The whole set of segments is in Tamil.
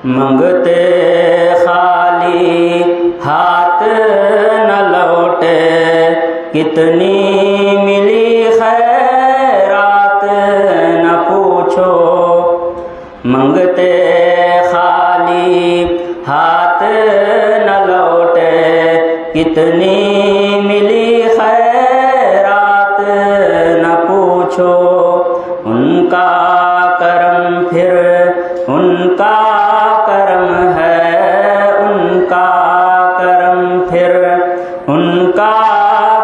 منگتے خالی ہاتھ نہ لوٹے، کتنی ملی خیرات نہ پوچھو۔ منگتے خالی ہاتھ نہ لوٹے، کتنی ملی خیرات نہ پوچھو۔ ان کا کرم پھر ان کا کرم ہے، ان کا کرم پھر ان کا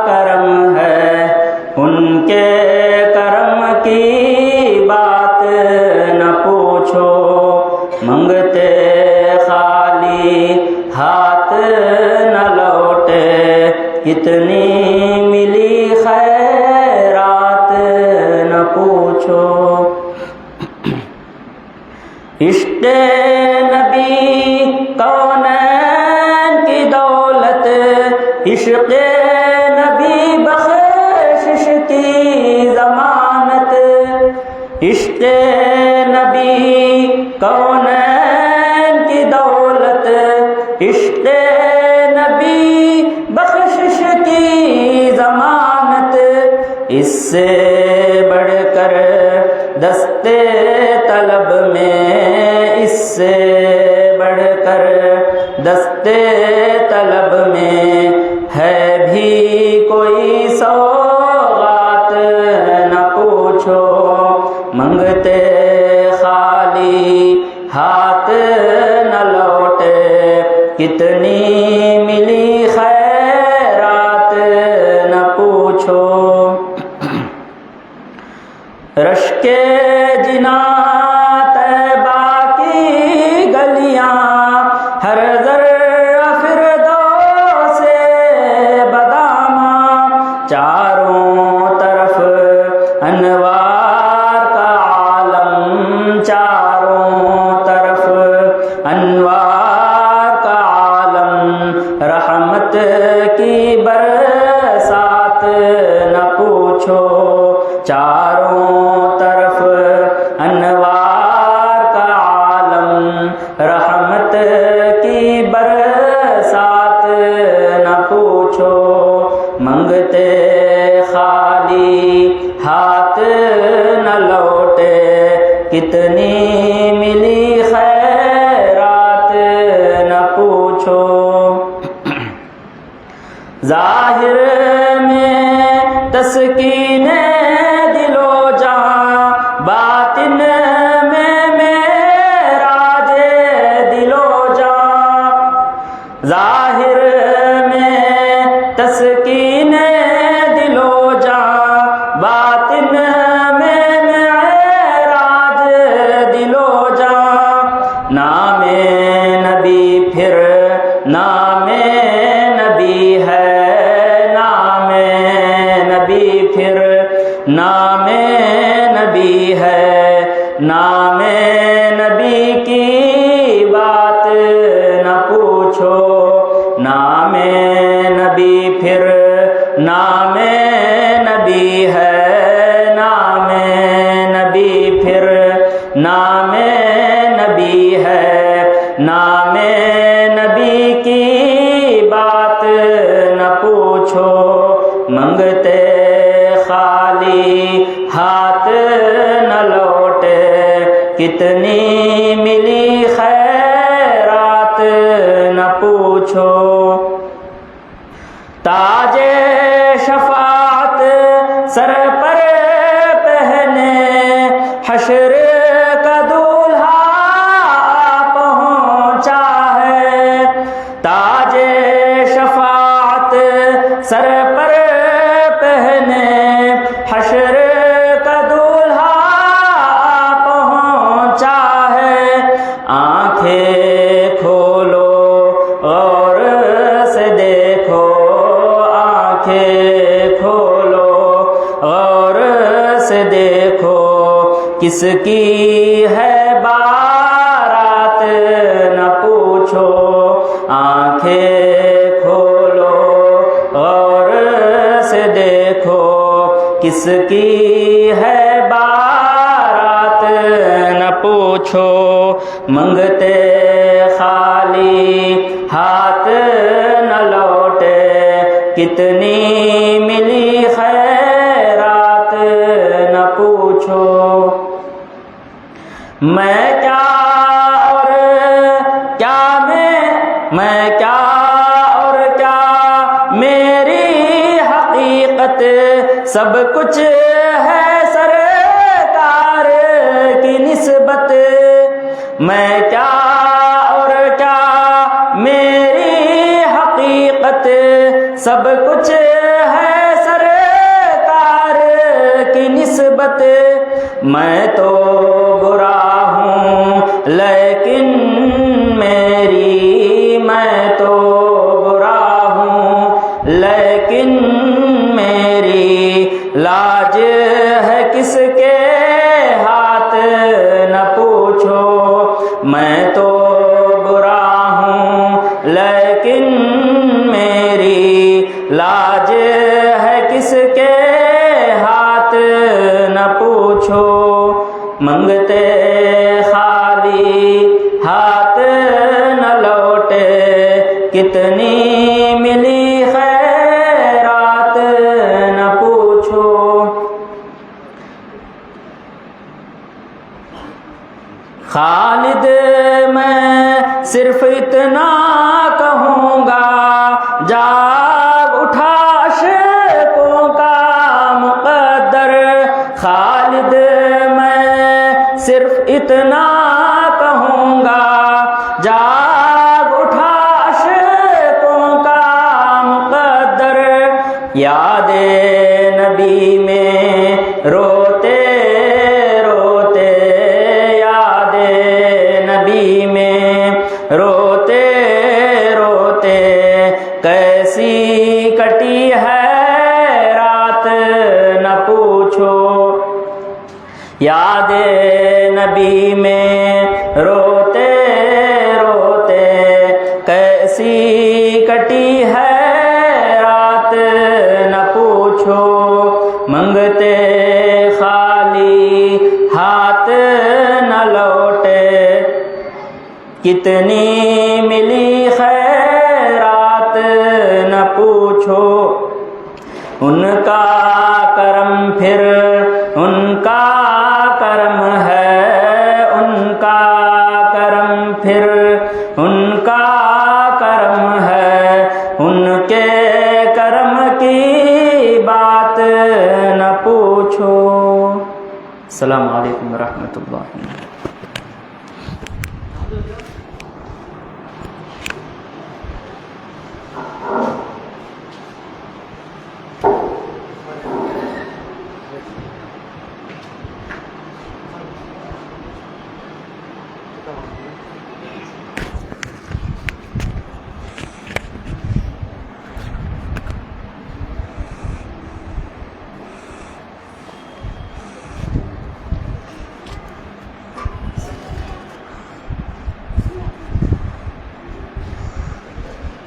کرم ہے، ان کے کرم کی بات نہ پوچھو۔ منگتے خالی ہاتھ نہ لوٹے، کتنی ملی خیرات نہ پوچھو۔ عشق نبی کونین کی دولت، عشق نبی بخشش کی ضمانت، عشق نبی کونین کی دولت، عشق نبی بخشش کی ضمانت، اس سے بڑھ کر دستے طلب میں، اس سے بڑھ کر دستے طلب میں ہے بھی کوئی سوغات نہ پوچھو۔ منگتے خالی ہاتھ نہ لوٹے، کتنی ملی خیرات نہ پوچھو۔ رشک جناں طیبہ کی گلیاں، ہر ذرہ فردوس بداماں، چاروں طرف انوار کا عالم، چاروں طرف انوار کا عالم، رحمت کی برسات نہ پوچھو۔ چاروں طرف انوار کا عالم، رحمت کی برسات نہ پوچھو۔ منگتے خالی ہاتھ نہ لوٹے، کتنی ملی خیرات نہ پوچھو۔ ظاہر میں تسکین دل و جاں، باطن میں معراج دل و جاں، ظاہر میں تسکین دل و جاں، باطن میں معراج دل و جاں۔ نام نبی پھر نام نبی ہے، نام نبی پھر نام نبی ہے، نام نبی کی بات نہ پوچھو۔ نام نبی پھر نام نبی ہے، نام نبی پھر نام نبی ہے، نام نبی کی بات نہ پوچھو۔ منگتے خالی ہاتھ نہ لوٹے، کتنی ملی خیرات نہ پوچھو۔ تاج شفاعت سر پر پہنے، حشر کا دولہا پہنچا ہے۔ تاج شفاعت سر پر پہنے، حشر کا دولہا پہنچا ہے۔ آنکھیں کھولو اور سے دیکھو، آنکھیں کھولو اور سے دیکھو، کس کی ہے بارات نہ پوچھو۔ آنکھیں کھولو اور سے دیکھو، کس کی ہے بارات نہ پوچھو، منگتے خالی ہاتھ نہ لوٹے، کتنی ملی خیرات نہ پوچھو۔ میں کیا اور کیا میں کیا اور کیا میری حقیقت، سب کچھ ہے سرکار کی نسبت۔ میں کیا اور کیا میری حقیقت، سب کچھ ہے سرکار کی نسبت۔ میں تو برا ہوں لیکن میں تو برا ہوں لیکن میری لاج ہے کس کے ہاتھ نہ پوچھو۔ میں تو برا ہوں لیکن میری لاج ہے کس کے ہاتھ نہ پوچھو۔ منگتے خالی ہاتھ نہ لوٹے، کتنی ملی خیرات نہ پوچھو۔ خالد میں صرف اتنا کہوں گا، جاگ اٹھا عشقوں کا مقدر۔ خالد میں صرف اتنا کہوں گا، جاگ اٹھا عشقوں کا مقدر۔ یاد نبی میں روتے روتے، یاد نبی میں روتے روتے، کیسی کٹی ہے رات نہ پوچھو۔ یاد نبی میں روتے روتے، کیسی کٹی ہے رات نہ پوچھو۔ منگتے خالی ہاتھ نہ لوٹے، کتنی ملی خیرات نہ پوچھو۔ ان کا کرم پھر ان کا کرم ہے، ان کا کرم پھر ان کا کرم ہے، ان کے کرم کی بات نہ پوچھو۔ السلام علیکم ورحمۃ اللہ۔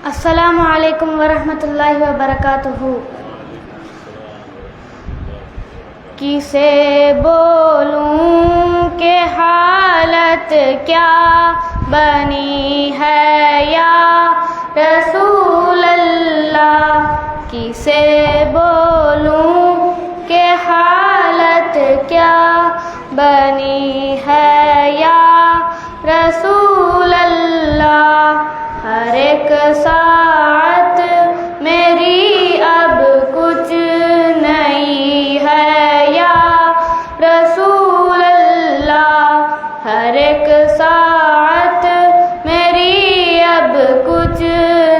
السلام علیکم ورحمۃ اللہ وبرکاتہ۔ کسے بولوں کہ حالت کیا بنی ہے یا رسول اللہ، کسے بولوں کہ حالت کیا بنی ہے یا رسول اللہ۔ ہر ایک ساعت میری اب کچھ نہیں ہے یا رسول اللہ، ہر ایک ساعت میری اب کچھ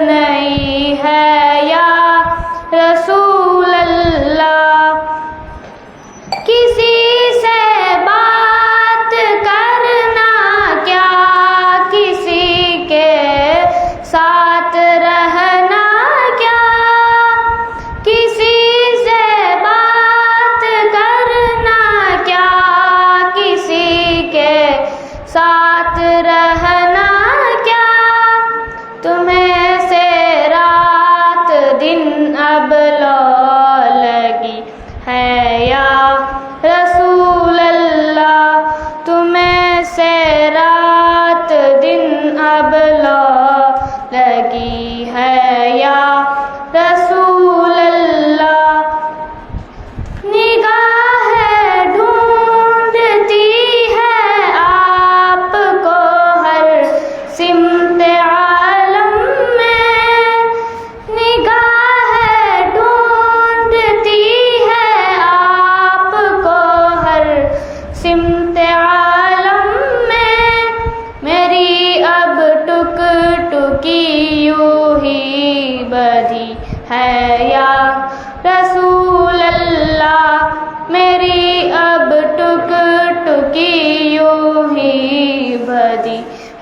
نہیں ہے یا رسول اللہ۔ کسی سے بات کرنا کیا، کسی کے ساتھ رہنا کیا، کسی سے بات کرنا کیا، کسی کے ساتھ رہنا کیا، تمہیں سے رات دن اب لو لگی ہے یا رسول اللہ، تمہیں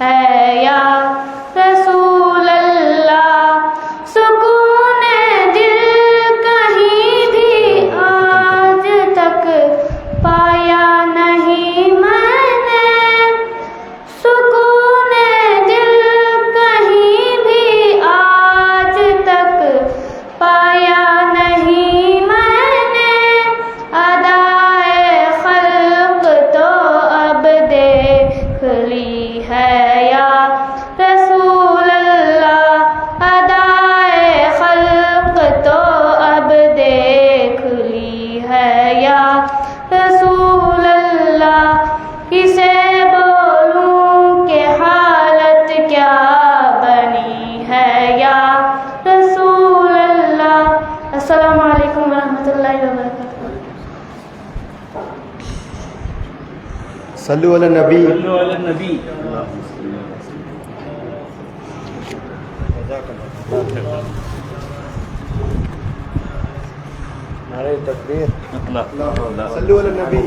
है या रसूल अल्लाह। सुकून दिल कहीं भी आज तक पाया नहीं मैंने, सुकून दिल कहीं भी आज तक पाया नहीं मैंने। अदाए खल्क तो अब देख ली है या रसूल अल्लाह। अदाए खल्क तो अब देख ली है या रसूल अल्लाह। किसे बोलूं कि हालत क्या बनी है या रसूल अल्लाह। अस्सलामु अलैकुम वरहमतुल्लाहि वबरकातुहू। सल्लु अला नबी। नारे तकबीर। सल्लु अला नबी।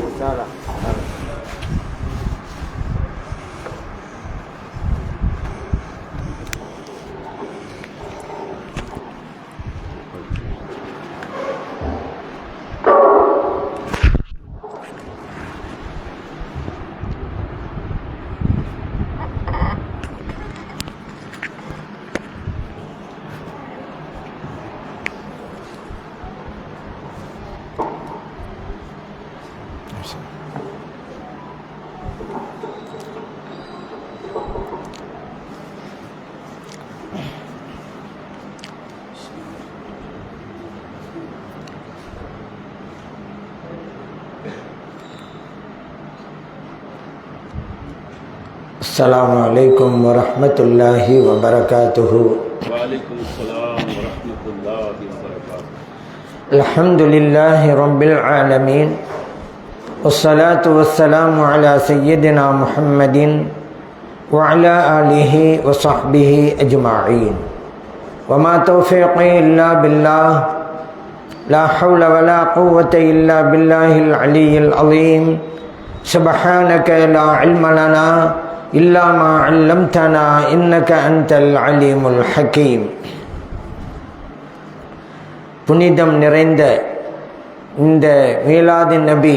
अस्सलामु अलैकुम वरहमतुल्लाहि वबरकातुहू। वालेकुम अस्सलाम वरहमतुल्लाहि वबरकातुहू। अल्हम्दुलिल्लाहि रब्बिल आलमीन वस्सलातु वस्सलामु अला सय्यिदिना मुहम्मदिन व अला आलिहि व सहबिहि अजमाईन। वमा तौफीक़ी इल्ला बिल्लाह, ला हौला वला कुव्वता इल्ला बिल्लाहिल अलिय्यिल अज़ीम। सुब्हानक ला इल्म लना इल्ला मा अल्लमतना इन्नक अंतल अलीमुल हकीम। புனிதம் நிறைந்த இந்த மீலாது நபி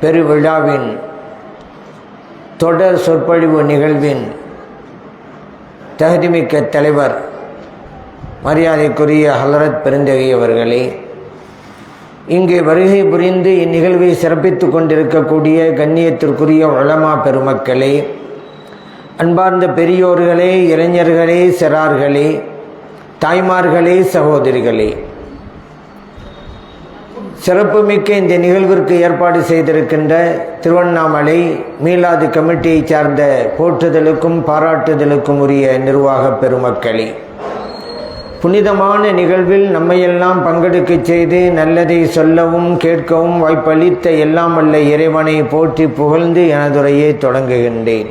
பெருவிழாவின் தொடர் சொற்பொழிவு நிகழ்வின் தகுதிமிக்க தலைவர் மரியாதைக்குரிய ஹலரத் பெருந்தகை அவர்களே, இங்கே வருகை புரிந்து இந்நிகழ்வை சிறப்பித்து கொண்டிருக்கக்கூடிய கண்ணியத்திற்குரிய உலமா பெருமக்களே, அன்பார்ந்த பெரியோர்களே, இளைஞர்களே, சிறார்களே, தாய்மார்களே, சகோதரிகளே, சிறப்புமிக்க இந்த நிகழ்விற்கு ஏற்பாடு செய்திருக்கின்ற திருவண்ணாமலை மீலாது கமிட்டியை சார்ந்த போற்றுதலுக்கும் பாராட்டுதலுக்கும் உரிய நிர்வாக பெருமக்களே, புனிதமான நிகழ்வில் நம்மையெல்லாம் பங்கெடுக்க செய்து நல்லதை சொல்லவும் கேட்கவும் வாய்ப்பளித்த எல்லாம் வல்ல இறைவனை போற்றி புகழ்ந்து எனதுரையை தொடங்குகின்றேன்.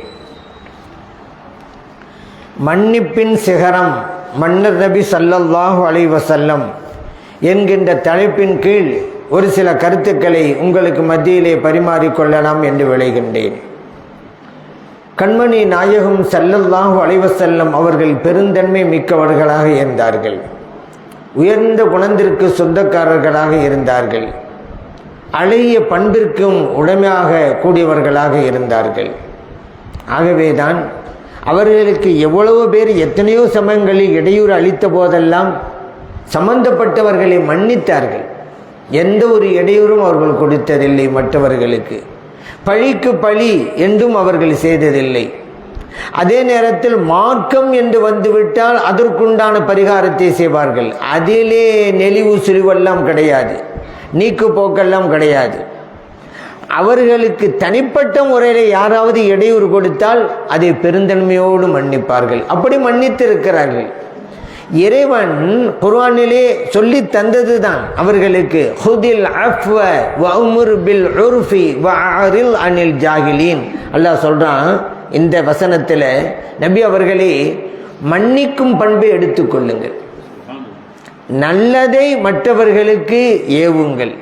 மன்னிப்பின் சிகரம் மன்னர் நபி ஸல்லல்லாஹு அலைஹி வஸல்லம் என்கின்ற தலைப்பின் கீழ் ஒரு சில கருத்துக்களை உங்களுக்கு மத்தியிலே பரிமாறிக்கொள்ளலாம் என்று விளைகின்றேன். கண்மணி நாயகம் ஸல்லல்லாஹு அலைஹி வஸல்லம் அவர்கள் பெருந்தன்மை மிக்கவர்களாக இருந்தார்கள். உயர்ந்த குணத்திற்கு சொந்தக்காரர்களாக இருந்தார்கள். அழகிய பண்பிற்கும் உடைமையாக கூடியவர்களாக இருந்தார்கள். ஆகவேதான் அவர்களுக்கு எவ்வளவு பேர் எத்தனையோ சமயங்களில் இடையூறு அளித்த போதெல்லாம் சம்பந்தப்பட்டவர்களை மன்னித்தார்கள். எந்த ஒரு இடையூறும் அவர்கள் கொடுத்ததில்லை. மற்றவர்களுக்கு பழிக்கு பழி என்றும் அவர்கள் செய்ததில்லை. அதே நேரத்தில் மார்க்கம் என்று வந்துவிட்டால் அதற்குண்டான பரிகாரத்தை செய்வார்கள். அதிலே நெளிவு சுழிவெல்லாம் கிடையாது, நீக்கு போக்கெல்லாம் கிடையாது. அவர்களுக்கு தனிப்பட்ட முறையில் யாராவது இடையூறு கொடுத்தால் அதை பெருந்தன்மையோடு மன்னிப்பார்கள். அப்படி மன்னித்து இருக்கிறார்கள். இறைவன் குர்ஆனிலே சொல்லி தந்தது தான் அவர்களுக்கு ஹுதில் அஃப்வ வஅமுர் பில் உர்ஃபி வஅரில் அனில் ஜாஹிலீன். அல்லாஹ் சொல்றான் இந்த வசனத்தில், நபி அவர்களே மன்னிக்கும் பண்பை எடுத்துக்கொள்ளுங்கள், நல்லதை மற்றவர்களுக்கு ஏவுங்கள்,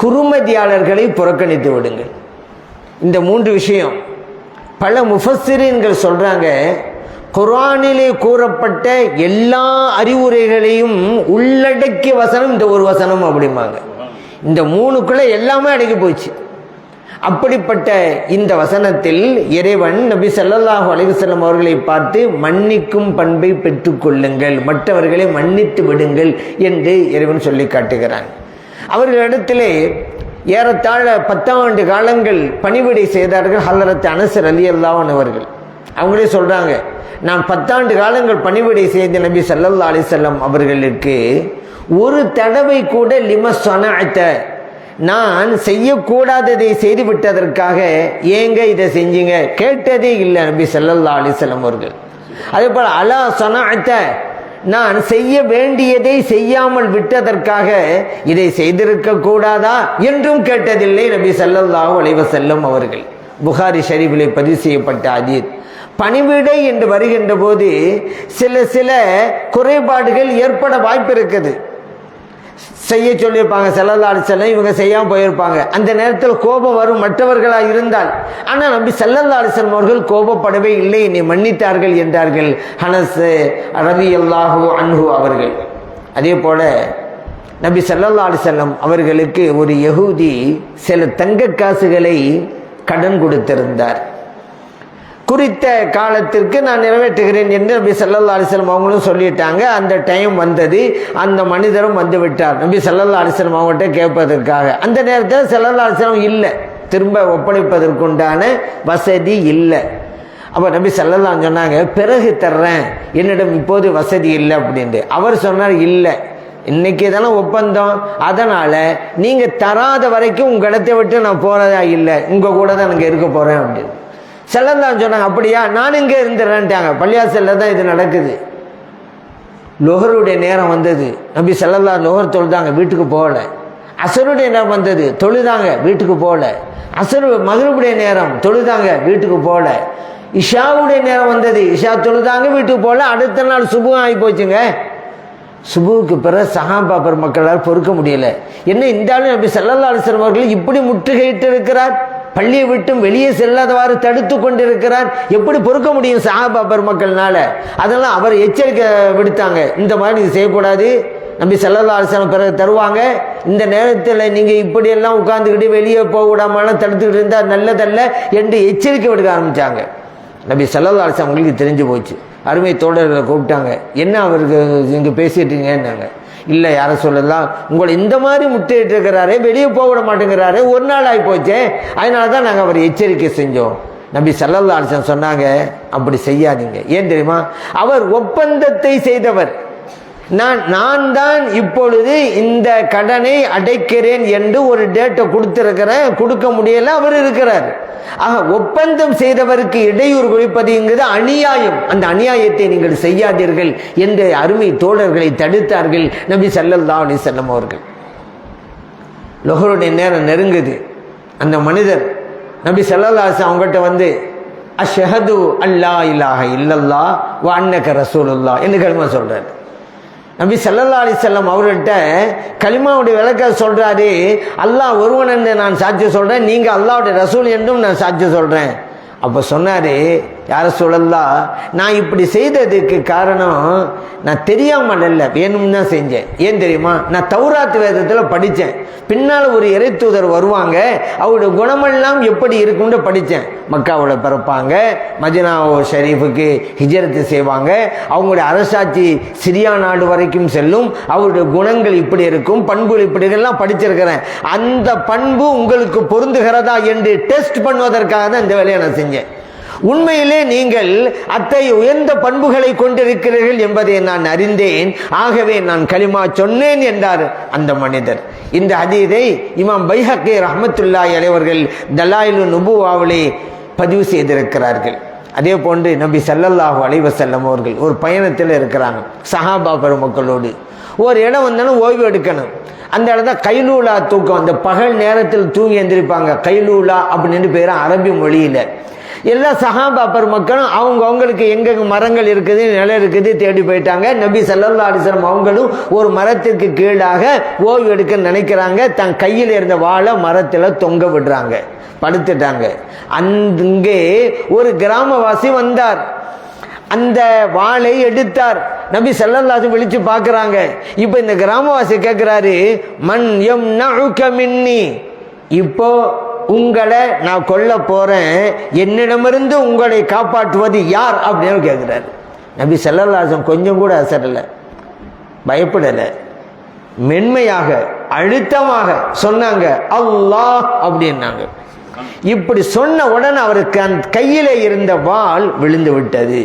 குறுமதியாளர்களை புறக்கணித்து விடுங்கள். இந்த மூன்று விஷயம் பல முஃபஸ்ஸிரீன்கள் சொல்றாங்க, குர்ஆனிலே கூறப்பட்ட எல்லா அறிவுரைகளையும் உள்ளடக்கிய வசனம் இந்த ஒரு வசனம் அப்படிம்பாங்க. இந்த மூணுக்குள்ள எல்லாமே அடங்கி போச்சு. அப்படிப்பட்ட இந்த வசனத்தில் இறைவன் நபி ஸல்லல்லாஹு அலைஹி வஸல்லம் அவர்களை பார்த்து மன்னிக்கும் பண்பை பெற்றுக்கொள்ளுங்கள், மற்றவர்களை மன்னித்து விடுங்கள் என்று இறைவன் சொல்லி காட்டுகிறான். அவர்களிடத்திலே ஏறத்தாழ 10 ஆண்டு காலங்கள் பணிவிடை செய்தார்கள் ஹலரத் அனஸ் ரலியல்லாஹு அன்ஹு அவர்கள். அவங்களே சொல்றாங்க, நான் 10 ஆண்டு காலங்கள் பணிவிடை செய்த நபி ஸல்லல்லாஹு அலைஹி வஸல்லம் அவர்களுக்கு ஒரு தடவை கூட லிம ஸனஅத, நான் செய்யக்கூடாததை செய்து விட்டதற்காக ஏங்க இதை செஞ்சீங்க கேட்டதே இல்லை நபி ஸல்லல்லாஹு அலைஹி வஸல்லம் அவர்கள். அதே போல அலா ஸனஅத, நான் செய்ய வேண்டியதை செய்யாமல் விட்டதற்காக இதை செய்திருக்க கூடாதா என்றும் கேட்டதில்லை நபி ஸல்லல்லாஹு அலைஹி வஸல்லம் அவர்கள். புகாரி ஷரீஃபிலே பதிவு செய்யப்பட்ட ஹதீஸ். பணிவிடை என்று வருகின்ற போது சில குறைபாடுகள் ஏற்பட வாய்ப்பு இருக்குது. செய்ய சொல்லியிருப்பாங்க ஸல்லல்லாஹு அலைஹி வஸல்லம், இவங்க செய்யாமல் போயிருப்பாங்க. அந்த நேரத்தில் கோபம் வரும் மற்றவர்களாக இருந்தால். ஆனால் நபி ஸல்லல்லாஹு அலைஹி வஸல்லம் அவர்கள் கோபப்படவே இல்லை, என்னை மன்னித்தார்கள் என்றார்கள் அனஸ் ரலியல்லாஹு அன்ஹு அவர்கள். அதே போல நபி ஸல்லல்லாஹு அலைஹி வஸல்லம் அவர்களுக்கு ஒரு யஹூதி சில தங்க காசுகளை கடன் கொடுத்திருந்தார். குறித்த காலத்திற்கு நான் நிறைவேற்றுகிறேன் என்று நபி ஸல்லல்லாஹு அலைஹி வஸல்லம் அவங்களும் சொல்லிட்டாங்க. அந்த டைம் வந்தது, அந்த மனிதரும் வந்து விட்டார் நபி ஸல்லல்லாஹு அலைஹி வஸல்லம் அவங்கள்ட்ட கேட்பதற்காக. அந்த நேரத்தில் ஸல்லல்லாஹு அலைஹி வஸல்லம் இல்லை, திரும்ப ஒப்படைப்பதற்குண்டான வசதி இல்லை. அப்போ நபி ஸல்லல்லாஹு அலைஹி வஸல்லம் சொன்னாங்க, பிறகு தர்றேன், என்னிடம் இப்போது வசதி இல்லை அப்படின்ட்டு. அவர் சொன்னார், இல்லை, இன்னைக்கு இதெல்லாம் ஒப்பந்தம், அதனால நீங்க தராத வரைக்கும் உங்க இடத்தை விட்டு நான் போறதா இல்லை, உங்க கூட தான் நான் இருக்க போறேன் அப்படின்னு. ஸல்லல்லாஹு சொன்னாங்க, அப்படியா, நான் இங்கே இருந்துடுறேன்ட்டாங்க. பள்ளியாசல்ல தான் இது நடக்குது. லொஹருடைய நேரம் வந்தது, நபி ஸல்லல்லாஹு லொஹர் தொழுதாங்க, வீட்டுக்கு போகல. அசருடைய நேரம் வந்தது, தொழுதாங்க, வீட்டுக்கு போகல. அசரு மக்ரிபுடைய நேரம் தொழுதாங்க, வீட்டுக்கு போகல. இஷாவுடைய நேரம் வந்தது, இஷா தொழுதாங்க, வீட்டுக்கு போகல. அடுத்த நாள் சுபு ஆகி போச்சுங்க. சுபுவுக்கு பிறகு சஹாபா பெருமக்களால் பொறுக்க முடியல. என்ன இந்த ஆளு நபி ஸல்லல்லாஹு அலைஹி வஸல்லம் அவர்கள் இப்படி முற்றுகையிட்டு இருக்கிறார், பள்ளியை விட்டும் வெளியே செல்லாதவாறு தடுத்து கொண்டிருக்கிறார், எப்படி பொறுக்க முடியும் சஹாபா பெருமக்கள்னால? அதெல்லாம் அவர் எச்சரிக்கை விடுத்தாங்க, இந்த மாதிரி இது செய்யக்கூடாது, நபி ஸல்லல்லாஹு அலைஹி வஸல்லம் பிறகு தருவாங்க, இந்த நேரத்தில் நீங்கள் இப்படியெல்லாம் உட்கார்ந்துக்கிட்டு வெளியே போக விடாமலாம் தடுத்துக்கிட்டு இருந்தால் நல்லதல்ல என்று எச்சரிக்கை விடுக்க ஆரம்பித்தாங்க. நபி ஸல்லல்லாஹு அலைஹி வஸல்லம் அவங்களுக்கு தெரிஞ்சு போச்சு. அருமை தோழர்களை கூப்பிட்டாங்க, என்ன அவருக்கு இங்கே பேசிட்டீங்கன்னாங்க. இல்லை யார சொல்லலாம், உங்களை இந்த மாதிரி முட்டையிட்டு இருக்கிறாரே, வெளியே போக விட மாட்டேங்கிறாரு, ஒரு நாள் ஆகி போச்சே, அதனால தான் நாங்கள் அவர் எச்சரிக்கை செஞ்சோம். நபி ஸல்லல்லாஹு அலைஹி வஸல்லம் சொன்னாங்க, அப்படி செய்யாதீங்க. ஏன் தெரியுமா? அவர் ஒப்பந்தத்தை செய்தவர். நான் தான் இப்பொழுது இந்த கடனை அடைக்கிறேன் என்று ஒரு டேட்டை கொடுத்திருக்கிறேன், கொடுக்க முடியல, அவர் இருக்கிறார். ஆக ஒப்பந்தம் செய்தவருக்கு இடையூறு குறிப்பதுங்கிறது அநியாயம். அந்த அநியாயத்தை நீங்கள் செய்யாதீர்கள் என்று அருமை தோழர்களை தடுத்தார்கள் நபி ஸல்லல்லாஹு அலைஹி வஸல்லம் அவர்கள். லொஹருடைய நேரம் நெருங்குது. அந்த மனிதர் நபி ஸல்லல்லாஹு அலைஹி வஸல்லம் அவங்ககிட்ட வந்து, அஷ்ஹது அல்லா இலாஹ இல்லல்லாஹ் வ அன்னக ரசூலுல்லாஹ் என்று கலிமா சொல்றாரு. நபி ஸல்லல்லாஹு அலைஹி வஸல்லம் அவர்கிட்ட கலிமாவுடைய விளக்க சொல்றாரு, அல்லாஹ் ஒருவன் என்று நான் சாட்சி சொல்றேன், நீங்க அல்லாஹ்வுடைய ரசூல் என்றும் நான் சாட்சி சொல்றேன். அப்போ சொன்னாரு, யார சொல்லலாம், நான் இப்படி செய்ததுக்கு காரணம் நான் தெரியாமல் அல்ல, வேணும்னு தான் செஞ்சேன். ஏன் தெரியுமா? நான் தௌராத் வேதத்தில் படித்தேன். பின்னால் ஒரு இறை தூதர் வருவாங்க, அவருடைய குணமெல்லாம் எப்படி இருக்குன்னு படித்தேன். மக்காவோட பிறப்பாங்க, மதீனா ஷரீஃபுக்கு ஹிஜ்ரத்து செய்வாங்க, அவங்களுடைய அரசாட்சி சிரியா நாடு வரைக்கும் செல்லும், அவருடைய குணங்கள் இப்படி இருக்கும், பண்புகள் இப்படி எல்லாம் படிச்சிருக்கிறேன். அந்த பண்பு உங்களுக்கு பொருந்துகிறதா என்று டெஸ்ட் பண்ணுவதற்காக தான் இந்த வேலையை நான் செஞ்சேன். உண்மையிலே நீங்கள் அத்தகைய உயர்ந்த பண்புகளை கொண்டிருக்கிறீர்கள் என்பதை நான் அறிந்தேன், ஆகவே நான் கலிமா சொன்னேன் என்றார் அந்த மனிதர். இந்த ஹதீஸை இமாம் பைஹக்கி ரஹ்மத்துல்லாஹி அலைஹி அவர்கள் தலாயிலுன் நுபுவாவிலே பதிவு செய்திருக்கிறார்கள். அதே போன்று நபி ஸல்லல்லாஹு அலைஹி வஸல்லம் அவர்கள் ஒரு பயணத்தில் இருக்கிறாங்க சஹாபா பெருமக்களோடு. ஒரு இடம் வந்தாலும் ஓய்வு எடுக்கணும். அந்த இடத்துல கைலூலா தூக்கம், அந்த பகல் நேரத்தில் தூங்கி எந்திரிப்பாங்க. கைலூலா அப்படின்னு பேர் அரபி மொழியில். எல்லா சஹாபா பெருமக்களும் அவங்களுக்கு எங்கெங்க மரங்கள் இருக்குது, நிலம் இருக்குது தேடி போயிட்டாங்க. நபி ஸல்லல்லாஹு அலைஹி வஸல்லம் அவங்களும் ஒரு மரத்திற்கு கீழாக ஓய்வு எடுக்க நினைக்கிறாங்க. தன் கையில் இருந்த வாழை மரத்தில் தொங்க விடுறாங்க, படுத்துட்டாங்க. அங்கே ஒரு கிராமவாசி வந்தார், அந்த வாளை எடுத்தார். நபி ஸல்லல்லாஹு அலைஹி விழிச்சு பார்க்குறாங்க. இப்போ இந்த கிராமவாசி கேட்குறாரு, மன் யம்னஉக மின்னி, இப்போ உங்களை நான் கொல்ல போறேன், என்னிடமிருந்து உங்களை காப்பாற்றுவது யார் அப்படின்னு கேட்குறாரு. நபி ஸல்லல்லாஹு அலைஹி வஸல்லம் கொஞ்சம் கூட அசரலை, பயப்படலை, மென்மையாக அழுத்தமாக சொன்னாங்க அல்லாஹ் அப்படின்னாங்க. இப்படி சொன்ன உடனே அவருக்கு அந்த கையில இருந்த வாள் விழுந்து விட்டது.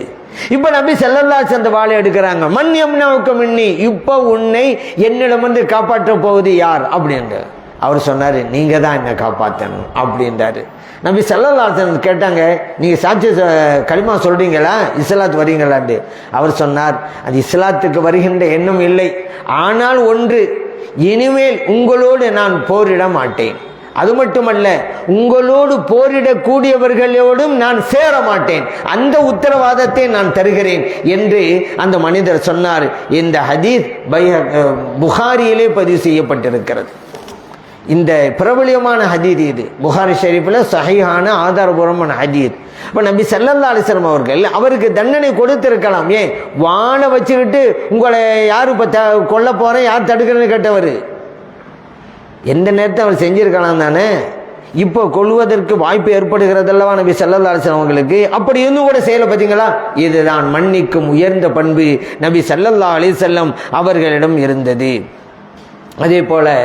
இப்ப நபி ஸல்லல்லாஹு அலைஹி வஸல்லம் அந்த வாளை எடுக்கிறாங்க. மன் யம்னஉக மின்னி, இப்போ உன்னை என்னிடமிருந்து காப்பாற்ற போவது யார் அப்படின்ற. அவர் சொன்னாரு, நீங்க தான் என்னை காப்பாற்றணும் அப்படின்றாரு. நபி ஸல்லல்லாஹு அலைஹி வஸல்லம் கேட்டாங்க, நீங்க சாட்சி கலிமா சொல்றீங்களா, இஸ்லாத்து வரீங்களான்னு. அவர் சொன்னார், அது இஸ்லாத்துக்கு வருகின்ற எண்ணம் இல்லை, ஆனால் ஒன்று, இனிமேல் உங்களோடு நான் போரிட மாட்டேன், அது மட்டுமல்ல உங்களோடு போரிடக்கூடியவர்களோடும் நான் சேர மாட்டேன், அந்த உத்தரவாதத்தை நான் தருகிறேன் என்று அந்த மனிதர் சொன்னார். இந்த ஹதீஸ் புகாரியிலே பதிவு செய்யப்பட்டிருக்கிறது. இந்த பிரபலியமான ஹதீத் இது, புகாரி ஷரீஃபில் சஹீஹான ஆதாரபூர்வமான ஹதீத். இப்போ நபி ஸல்லல்லாஹு அலைஹி வஸல்லம் அவர்கள் அவருக்கு தண்டனை கொடுத்திருக்கலாம். ஏன் வானை வச்சுக்கிட்டு உங்களை யார் இப்போ கொல்ல போகிறேன், யார் தடுக்கிறேன்னு கேட்டவர், எந்த நேரத்தை அவர் செஞ்சிருக்கலாம் தானே. இப்போ கொள்வதற்கு வாய்ப்பு ஏற்படுகிறதல்லவா நபி ஸல்லல்லாஹு அலைஹி வஸல்லம் அவங்களுக்கு. அப்படி இருந்தும் கூட செய்யலை பார்த்தீங்களா. இதுதான் மன்னிக்கும் உயர்ந்த பண்பு நபி ஸல்லல்லாஹு அலைஹி வஸல்லம் அவர்களிடம் இருந்தது. அதே போல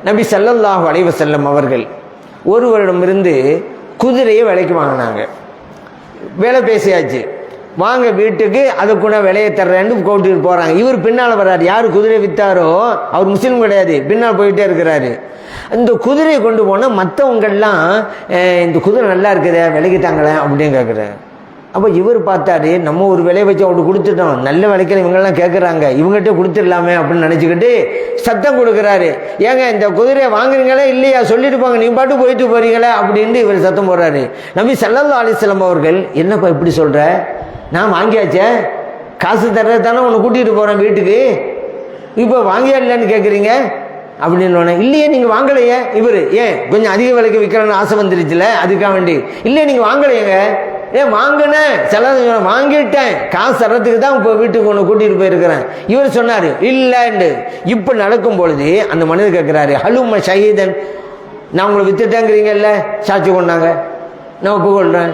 நபி ஸல்லல்லாஹு அலைஹி வஸல்லம் அவர்கள் ஒருவரிடமிருந்து குதிரையை விலைக்கு வாங்கினாங்க. விலை பேசியாச்சு, வாங்க வீட்டுக்கு அதுக்குள்ள விலையை தர்றேன்னு கூட்டிட்டு போறாங்க. இவர் பின்னால் வர்றாரு, யார் குதிரை வித்தாரோ அவர் முஸ்லீம் கிடையாது, பின்னால் போயிட்டே இருக்கிறாரு. இந்த குதிரையை கொண்டு போனால் மற்றவங்கெல்லாம் இந்த குதிரை நல்லா இருக்குதே விலைக்கு தாங்களேன் அப்படின்னு கேட்குறாரு. அப்போ இவர் பார்த்தாரு, நம்ம ஒரு விலையை வச்சு அவங்களுக்கு கொடுத்துட்டோம், நல்ல விலைக்கு இவங்கெல்லாம் கேட்குறாங்க, இவங்ககிட்ட கொடுத்துடலாமே அப்படின்னு நினச்சிக்கிட்டு சத்தம் கொடுக்குறாரு. ஏங்க இந்த குதிரையை வாங்குறீங்களே இல்லையா, சொல்லிட்டு போங்க, நீ பாட்டு போயிட்டு போறீங்களே அப்படின்னு இவர் சத்தம் போடுறாரு. நபி ஸல்லல்லாஹு அலைஹி வஸல்லம் அவர்கள், என்னப்பா இப்படி சொல்ற, நான் வாங்கியாச்சே, காசு தர்றது தானே உன்னை கூட்டிகிட்டு போகிறேன் வீட்டுக்கு, இப்போ வாங்கியா இல்லைன்னு கேட்குறீங்க அப்படின்னு. இல்லையே நீங்கள் வாங்கலையே. இவர் ஏன் கொஞ்சம் அதிக விலைக்கு விற்கிறேன்னு ஆசை வந்துருச்சுல, அதுக்காக வேண்டி இல்லையே நீங்கள் வாங்கலையேங்க. ஏன் வாங்கினேன், சில வாங்கிட்டேன், காசு தர்றதுக்கு தான் இப்போ வீட்டுக்கு ஒன்று கூட்டிகிட்டு போயிருக்கிறேன். இவர் சொன்னார் இல்லைன்னு. இப்போ நடக்கும் பொழுது அந்த மனிதர் கேட்குறாரு, ஹலும ஷஹீதன், நான் உங்களை வித்துட்டேங்கிறீங்கல்ல, சாட்சி கொண்டாங்க, நான் ஒப்புக்கொள்கிறேன்.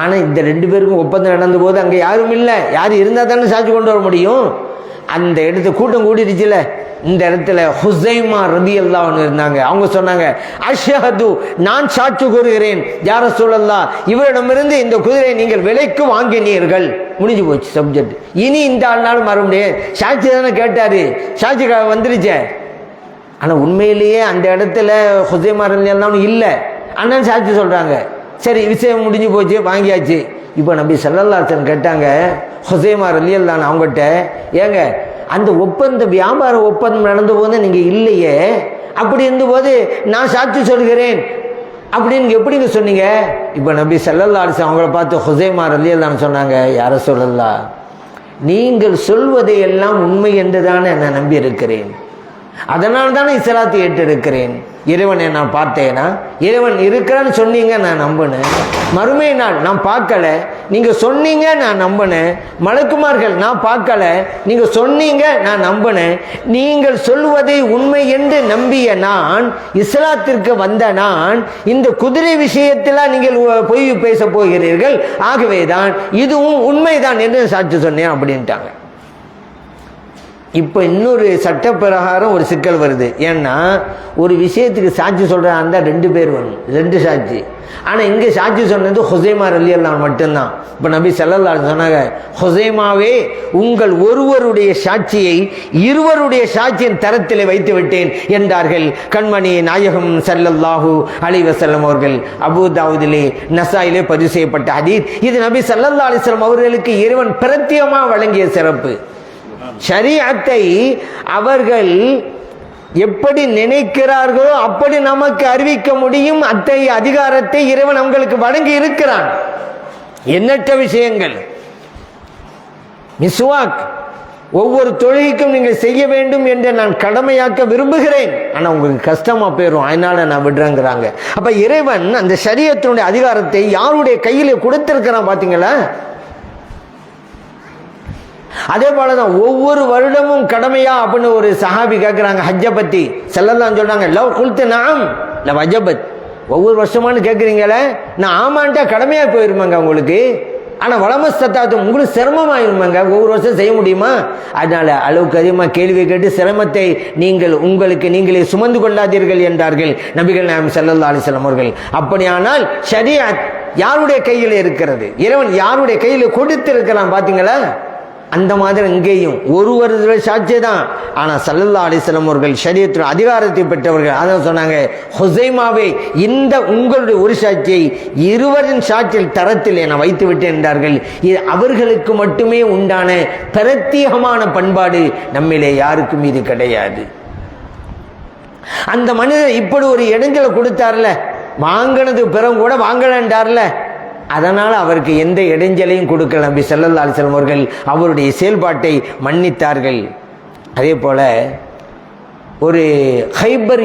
ஆனால் இந்த ரெண்டு பேருக்கும் ஒப்பந்தம் நடந்த போது அங்கே யாரும் இல்லை, யார் இருந்தால் தானே சாட்சி கொண்டு வர முடியும். அந்த இடத்து கூட்டம் கூடிருச்சுல, இந்த இடத்துல ஹுசைமா ரலியல்லாஹு அன்ஹு இருந்தாங்க. அவங்க சொன்னாங்க, அஷ்ஹது, நான் சாட்சி கூறுகிறேன் யா ரசூலல்லாஹ், இவரிடமிருந்து இந்த குதிரையை நீங்கள் விலைக்கு வாங்கினீர்கள். முடிஞ்சு போச்சு சப்ஜெக்ட். இனி இந்த ஆள்னாலும் மற முடியாது, சாட்சி தானே கேட்டாரு, சாட்சி வந்துருச்சே. ஆனால் உண்மையிலேயே அந்த இடத்துல ஹுசைமா ரலியல்லாஹு அன்ஹு இல்லை, ஆனால் சாட்சி சொல்றாங்க. சரி, விஷயம் முடிஞ்சு போச்சு, வாங்கியாச்சு. இப்போ நபி ஸல்லல்லாஹு அலைஹி வஸல்லம் கேட்டாங்க ஹுசைமா ரலியல்லாஹு அன்ஹு அவங்ககிட்ட, ஏங்க அந்த ஒப்பந்த வியாபார ஒப்பந்தம் நடந்த போது நீங்கள் இல்லையே, அப்படி இருந்தபோது நான் சாட்சி சொல்கிறேன் அப்படின்னு எப்படிங்க சொன்னீங்க? இப்போ நபி ஸல்லல்லாஹு அலைஹி வஸல்லம் அவங்கள பார்த்து ஹுசைமா ரலியல்லாஹு அன்ஹு சொன்னாங்க, யா ரசூலல்லாஹ், நீங்கள் சொல்வதை எல்லாம் உண்மை என்று தானே நான் நம்பி இருக்கிறேன், அதனால் தானே இஸ்லாத்தை ஏற்றிருக்கிறேன். இறைவனை நான் பார்த்தேனா, இறைவன் இருக்கிறான்னு சொன்னீங்க, நான் நம்பினேன். மறுமை நாள் நான் பார்க்கல, நீங்க சொன்னீங்க, நான் நம்பினேன். மலக்குமார்கள் நான் பார்க்கல, நீங்க சொன்னீங்க, நான் நம்பினேன். நீங்கள் சொல்வதை உண்மை என்று நம்பிய நான், இஸ்லாத்திற்கு வந்த நான், இந்த குதிரை விஷயத்தில் நீங்கள் பொய் பேச போகிறீர்கள், ஆகவேதான் இதுவும் உண்மைதான் என்று சாட்சி சொன்னேன் அப்படின்ட்டாங்க. இப்போ இன்னொரு சட்ட பிரகாரம் ஒரு சிக்கல் வருது. ஏன்னா ஒரு விஷயத்துக்கு சாட்சி சொல்கிறா இருந்தால் ரெண்டு பேர் வேணும், ரெண்டு சாட்சி. ஆனால் இங்கே சாட்சி சொன்னது ஹுசைமா ரலியல்லாஹு அன்ஹு மட்டும்தான். இப்போ நபி ஸல்லல்லாஹு அலைஹி சொன்னாங்க, ஹுசைமாவே, உங்கள் ஒருவருடைய சாட்சியை இருவருடைய சாட்சியின் தரத்தில் வைத்து விட்டேன் என்றார்கள் கண்மணி நாயகம் ஸல்லல்லாஹு அலைஹி வஸல்லம் அவர்கள். அபூ தாவூதிலே, நசாயிலே பதிவு செய்யப்பட்ட ஹதீஸ். இது நபி ஸல்லல்லாஹு அலைஹி வஸல்லம் அவர்களுக்கு இறைவன் பிரத்யேகமாக வழங்கிய சிறப்பு. ஷரீஅத்தை அவர்கள் எப்படி நினைக்கிறார்களோ அப்படி நமக்கு அறிவிக்க முடியும். அத்தகைய அதிகாரத்தை இறைவன் அவங்களுக்கு வழங்கி இருக்கிறான். எண்ணற்ற விஷயங்கள். மிஸ்வாக் ஒவ்வொரு தொழுகைக்கும் நீங்கள் செய்ய வேண்டும் என்று நான் கடமையாக்க விரும்புகிறேன், ஆனா உங்களுக்கு கஷ்டமா போயிடும், அதனால நான் விடுறேங்கிறாங்க. அப்ப இறைவன் அந்த ஷரியத்தினுடைய அதிகாரத்தை யாருடைய கையில கொடுத்திருக்கிறான் பாத்தீங்களா? அதே போலதான் ஒவ்வொரு வருடமும் கடமையா அப்படின்னு ஒரு சஹாபி கேட்கிறாங்க ஹஜ்ஜை பத்தி. ஸல்லல்லாஹு சொல்றாங்க லவ் குல்து நஅம் லவஜபத். ஒவ்வொரு வருஷமானு கேட்குறீங்களே, நான் ஆமான்ட்டா கடுமையாக போயிருமாங்க உங்களுக்கு. ஆனால் வளமஸ்தாத்து உங்களுக்கு சிரமமாயிருமாங்க, ஒவ்வொரு வருஷம் செய்ய முடியுமா? அதனால அளவுக்கு அதிகமாக கேள்வி கேட்டு சிரமத்தை உங்களுக்கு நீங்களே சுமந்து கொள்ளாதீர்கள் என்றார்கள் நபிகள் நாயகம் ஸல்லல்லாஹு அலைஹி வஸல்லம் அவர்கள். அப்படியானால் ஷரீஅத் யாருடைய கையில் இருக்கிறது? இறைவன் யாருடைய கையில் கொடுத்திருக்கலாம் பார்த்தீங்களா? அந்த மாதிரி இங்கேயும் ஒரு சாட்சி தான். ஆனால் ஸல்லல்லாஹு அலைஹி வஸல்லம் அவர்கள் ஷரீஅத்தின் அதிகாரத்தை பெற்றவர்கள். அதான் சொன்னாங்க, ஹுசைமாவே இந்த உங்களுடைய ஒரு சாட்சியை இருவரின் சாட்சியில் தரத்தில் என வைத்து விட்டேன் என்றார்கள். இது அவர்களுக்கு மட்டுமே உண்டான பிரத்யேகமான பண்பாடு, நம்மிலே யாருக்கும் இது கிடையாது. அந்த மனிதர் இப்படி ஒரு இடைஞ்சலை கொடுத்தார்ல, வாங்கினது பிறகு கூட வாங்கலன்றார்ல, அதனால் அவருக்கு எந்த இடைஞ்சலையும் கொடுக்கல. நபி ஸல்லல்லாஹு அலைஹி வஸல்லம் அவர்கள் அவருடைய செயல்பாட்டை மன்னித்தார்கள். அதே போல ஒரு ஹைபர்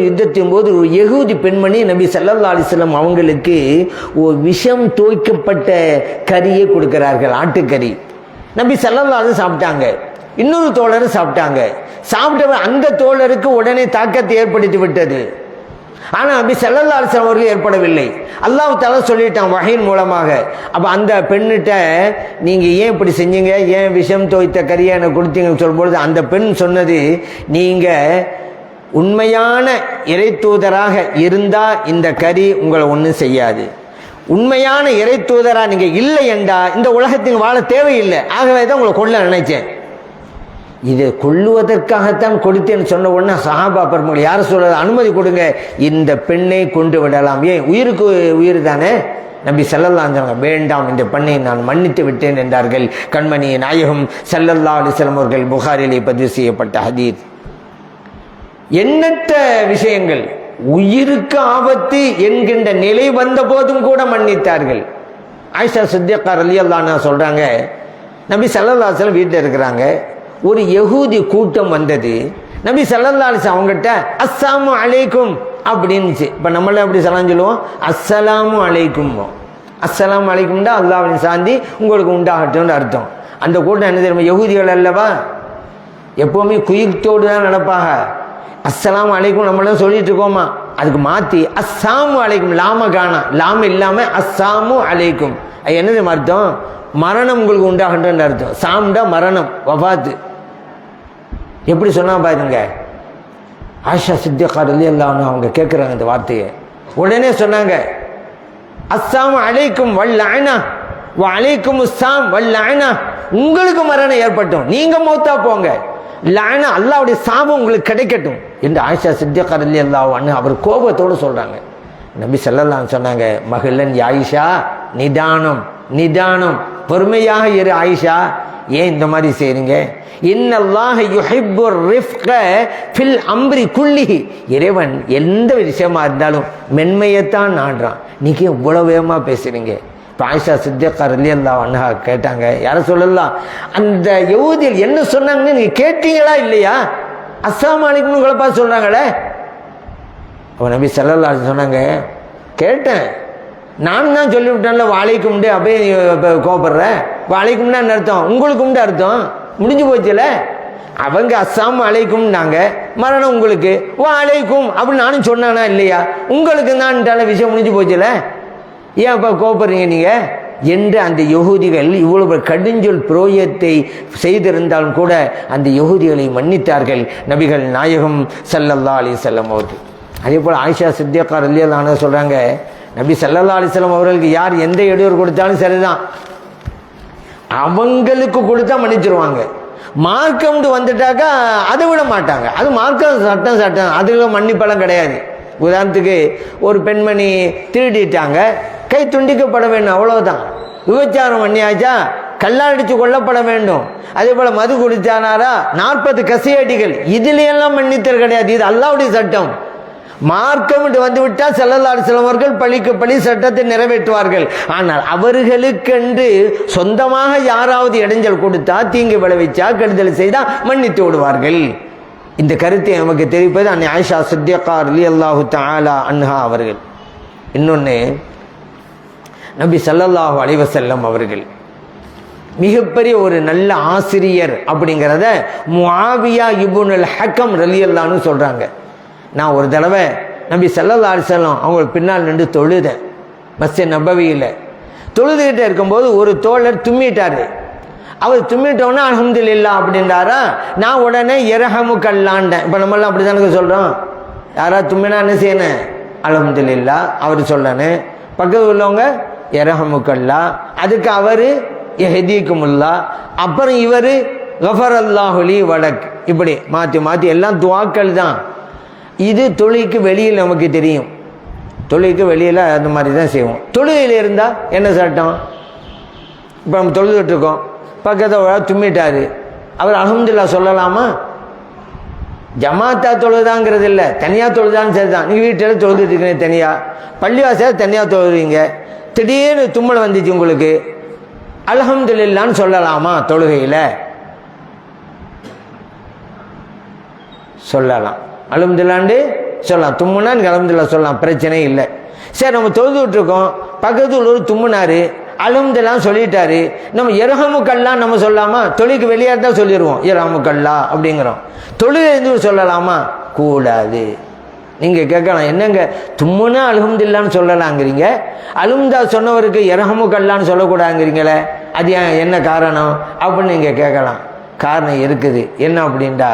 யுத்தத்தின் போது ஒரு யகூதி பெண்மணி நபி ஸல்லல்லாஹு அலைஹி வஸல்லம் அவங்களுக்கு ஒரு விஷம் தோய்க்கப்பட்ட கறியை கொடுக்கிறார்கள், ஆட்டுக்கறி. நபி ஸல்லல்லாஹு அலைஹி வஸல்லம் சாப்பிட்டாங்க, இன்னொரு தோழர் சாப்பிட்டாங்க. சாப்பிட்ட அந்த தோழருக்கு உடனே தாக்கத்தை ஏற்படுத்தி விட்டது. ஆனால் நபி ஸல்லல்லாஹு அலைஹி வஸல்லம் அவர்கள் ஏற்படவில்லை. அல்லாஹ் தஆலா சொல்லிட்டான் வஹீன் மூலமாக. அப்போ அந்த பெண்ணிட்ட நீங்கள் ஏன் இப்படி செஞ்சீங்க, ஏன் விஷம் தோய்த்த கறியை எனக்கு கொடுத்தீங்கன்னு சொல்லும்பொழுது அந்த பெண் சொன்னது, நீங்கள் உண்மையான இறை தூதராக இருந்தால் இந்த கறி உங்களை ஒன்றும் செய்யாது, உண்மையான இறை தூதராக நீங்கள் இல்லை என்றால் இந்த உலகத்துக்கு வாழ தேவையில்லை, ஆகவே தான் உங்களை கொல்ல நினைச்சேன். இதை கொல்லுவதற்காகத்தான் கொடுத்தேன்னு சொன்ன உடனே சஹாபா பெருமக்கள் யார் சொல்றது, அனுமதி கொடுங்க, இந்த பெண்ணை கொண்டு விடலாம், ஏன் உயிருக்கு உயிர் தானே. நபி ஸல்லல்லாஹு அலைஹி வஸல்லம் வேண்டாம், இந்த பெண்ணை நான் மன்னித்து விட்டேன் என்றார்கள். கண்மணி நாயகம் ஸல்லல்லாஹு அலைஹி வஸல்லம் அவர்கள் புகாரிலே பதிவு செய்யப்பட்ட ஹதீஸ். எண்ணற்ற விஷயங்கள், உயிருக்கு ஆபத்து என்கின்ற நிலை வந்த போதும் கூட மன்னித்தார்கள். ஆயிஷா சித்திகா ரலியல்லாஹு அன்ஹா சொல்றாங்க, நபி ஸல்லல்லாஹு அலைஹி வஸல்லம் வீட்டில் இருக்கிறாங்க, ஒரு யகூதி கூட்டம் வந்தது. நபி ஸல்லல்லாஹு அலைஹி வஸல்லம் அவங்ககிட்ட அஸ்ஸலாமு அலைக்கும் அப்படின்னுச்சு. இப்போ நம்மள எப்படி சலாம் சொல்லுவோம், அஸ்ஸலாமு அலைக்கும். அஸ்ஸலாமு அலைக்கும்டா அல்லாஹ்வின் சாந்தி உங்களுக்கு உண்டாகட்டும்னு அர்த்தம். அந்த கூட்டம் என்ன தெரியுமா, யகூதிகள் அல்லவா, எப்போவுமே குயிர்த்தோடு தான் நடப்பாங்க. அஸ்ஸலாமு அலைக்கும் நம்மளாம் சொல்லிட்டு இருக்கோமா, அதுக்கு மாற்றி அஸ்ஸாமு அலைக்கும், லாம காணா, லாம இல்லாமல் அஸ்ஸாமு அலைக்கும். அது என்ன தெரியுமா அர்த்தம், மரணம் உங்களுக்கு உண்டாகட்டும்னு அர்த்தம். சாம்டா மரணம், வஃபாத்து. எப்படி சொன்னா பாருங்க, ஆயிஷா சித்திகா ரலியல்லாஹு அன்ஹா அவங்க கேட்குறாங்க இந்த வார்த்தையை. உடனே சொன்னாங்க, அஸ்ஸாமு அலைக்கும் வல்லஅனா வ அலைக்கும் அஸ்ஸாம் வல்லஅனா, உங்களுக்கு மரணம் ஏற்பட்டும், நீங்க மௌத்தா போங்க, லஅனா அல்லாஹ்வுடைய சாபம் உங்களுக்கு கிடைக்கட்டும் என்று ஆயிஷா சித்திகா ரலியல்லாஹு அன்ஹா அவர் கோபத்தோடு சொல்றாங்க. நபி ஸல்லல்லாஹு அலைஹி சொன்னாங்க, மகளன் ஆயிஷா, நிதானம் நிதானம், பொறுமையாக இரு ஆயிஷா, ஏன் இந்த மாதிரி செய்றீங்க? இன்னல்லாஹ யுஹிப்புர் ரிஃப்க ஃபில் அம்ரி குல்லிஹி, இறைவன் எந்த விஷயமா இருந்தாலும் மென்மையத்தான் நாடுறான். நீங்க இவ்வளவு வேகமாக பேசுறீங்க. இப்போ ஆயிஷா சித்திகா ரலியல்லாஹு அன்ஹா கேட்டாங்க, யாரை சொல்லலாம், அந்த யஹூதிகள் என்ன சொன்னாங்கன்னு நீங்க கேட்டீங்களா இல்லையா? அஸ்ஸலாமு அலைக்கும் உங்களை பார்த்து சொல்றாங்களே. அப்போ நபி ஸல்லல்லாஹு அலைஹி சொன்னாங்க, கேட்டேன், நான் தான் சொல்லிவிட்டேன்ல வாழைக்கும்ண்டு, அப்படியே கோபப்படுற, வாழைக்கும்னா அர்த்தம் உங்களுக்கும்ண்டு அர்த்தம், முடிஞ்சு போச்சுல. அவங்க அஸ்ஸலாமு அலைக்கும்னாங்க, மரணம் உங்களுக்கு, வாழைக்கும் அப்படின்னு நானும் சொன்னானா இல்லையா, உங்களுக்கு தான் விஷயம் முடிஞ்சு போச்சுல, ஏன் இப்போ கோபப்படுறீங்க நீங்க என்று அந்த யகூதிகள் இவ்வளவு கடுஞ்சொல் புரோயத்தை செய்திருந்தாலும் கூட அந்த யகூதிகளை மன்னித்தார்கள் நபிகள் நாயகம் ஸல்லல்லாஹு அலைஹி வஸல்லம் அவர்கள். அதே போல் ஆயிஷா சித்திகா ரலியல்லாஹு அன்ஹா சொல்றாங்க, நபி ஸல்லல்லாஹு அலைஹி வஸல்லம் அவர்களுக்கு யார் எந்த இடையூறு கொடுத்தாலும் சரிதான், அவங்களுக்கு கொடுத்தா மன்னிச்சிருவாங்க. மார்க்கம்னு வந்துட்டாக்கா அதை விட மாட்டாங்க. அது மார்க்கம் சட்டம், அதுல மன்னிப்பெல்லாம் கிடையாது. உதாரணத்துக்கு ஒரு பெண்மணி திருடிட்டாங்க, கை துண்டிக்கப்பட வேண்டும், அவ்வளவுதான். விபச்சாரம் பண்ணியாச்சா கல்லால் அடித்து கொல்லப்பட வேண்டும். அதே போல மது குடித்தானாரா 40 கசையடிகள். இதுல எல்லாம் மன்னித்தல் கிடையாது. இது அல்லாஹ்வுடைய சட்டம். மார்க்கம் வந்து விட்டால் ஸல்லல்லாஹு அலைஹி வஸல்லம் அவர்கள் பழிக்கு பழி சட்டத்தை நிறைவேற்றுவார்கள். ஆனால் அவர்களுக்கென்று சொந்தமாக யாராவது இடைஞ்சல் கொடுத்தா, தீங்கு விளைவிச்சா, கெடுதல் செய்தா மன்னித்து விடுவார்கள். இந்த கருத்தை நமக்கு தெரிவிப்பது அன்னை ஆயிஷா சித்திகா ரலியல்லாஹு தஆலா அன்ஹா அவர்கள். இன்னொன்று, நபி ஸல்லல்லாஹு அலைஹி வஸல்லம் அவர்கள் மிகப்பெரிய ஒரு நல்ல ஆசிரியர் அப்படிங்கிறத முஆவியா இப்னுல் ஹக்கம் ரலியல்லாஹு அன்ஹு சொல்றாங்க. நான் ஒரு தடவை நபி ஸல்லல்லாஹு அலைஹி வஸல்லம் அவங்க பின்னால் நின்று தொழுதேன். மஸ்ஜித் நபவியில் தொழுதுகிட்டே இருக்கும்போது ஒரு தோழர் தும்மிட்டாரு. அவர் தும்மிட்டோன்னா அல்ஹம்துலில்லாஹ் அப்படின்றாரா. நான் உடனே இரஹமுக்கல்லான்ட்டேன். இப்போ நம்மளாம் அப்படி தானே சொல்கிறோம். யாராவது தும்மினா என்ன செய்யணும்? அல்ஹம்துலில்லாஹ் அவர் சொல்லணும். பக்கத்தில் உள்ளவங்க இரஹமுக்கல்லா, அதுக்கு அவர் யஹ்தீகுமுல்லா, அப்புறம் இவர் கஃபரல்லாஹு லி வலக். இப்படி மாற்றி மாற்றி எல்லாம் துஆக்கள் தான். இது தொழுகைக்கு வெளியில் நமக்கு தெரியும். தொழுகைக்கு வெளியில் அந்த மாதிரி தான் செய்வோம். தொழுகையில் இருந்தால் என்ன சட்டம்? இப்போ நம்ம தொழுதுட்டு இருக்கோம், பக்கத்தில் தும்மிட்டாரு, அவர் அல்ஹம்துலில்லாஹ் சொல்லலாமா? ஜமாத்தா தொழுதாங்கிறது இல்லை, தனியாக தொழுதான்னு சரி தான். நீங்கள் வீட்டில் தொழுதுட்டு இருக்கீங்க, தனியாக பள்ளிவாசல் தனியாக தொழுறீங்க, திடீர்னு தும்மல் வந்துச்சு உங்களுக்கு, அல்ஹம்துலில்லாஹ்னு சொல்லலாமா? தொழுகையில் சொல்லலாம். அல்ஹம்துலில்லாஹ்னு சொல்லலாம். தும்முனா நீங்கள் அல்ஹம்துலில்லாஹ் சொல்லலாம், பிரச்சனை இல்லை. சரி, நம்ம தொழுதுட்டு இருக்கோம், பக்கத்தில் ஒரு தும்முனாரு, அல்ஹம்துலில்லாஹ் சொல்லிட்டாரு, நம்ம இரஹமுக்கல்லா நம்ம சொல்லாமா? தொழுகைக்கு வெளியே தான் சொல்லிடுவோம் இரஹமுக்கல்லா அப்படிங்கிறோம். தொழுகை இருந்து சொல்லலாமா? கூடாது. நீங்கள் கேட்கலாம், என்னங்க தும்முனா அல்ஹம்துலில்லாஹ்னு சொல்லலாங்கிறீங்க, அல்ஹம்துலில்லாஹ் சொன்னவருக்கு இரஹமுக்கல்லான்னு சொல்லக்கூடாதுங்கிறீங்களே, அது என்ன காரணம் அப்படின்னு நீங்கள் கேட்கலாம். காரணம் இருக்குது. என்ன அப்படின்டா,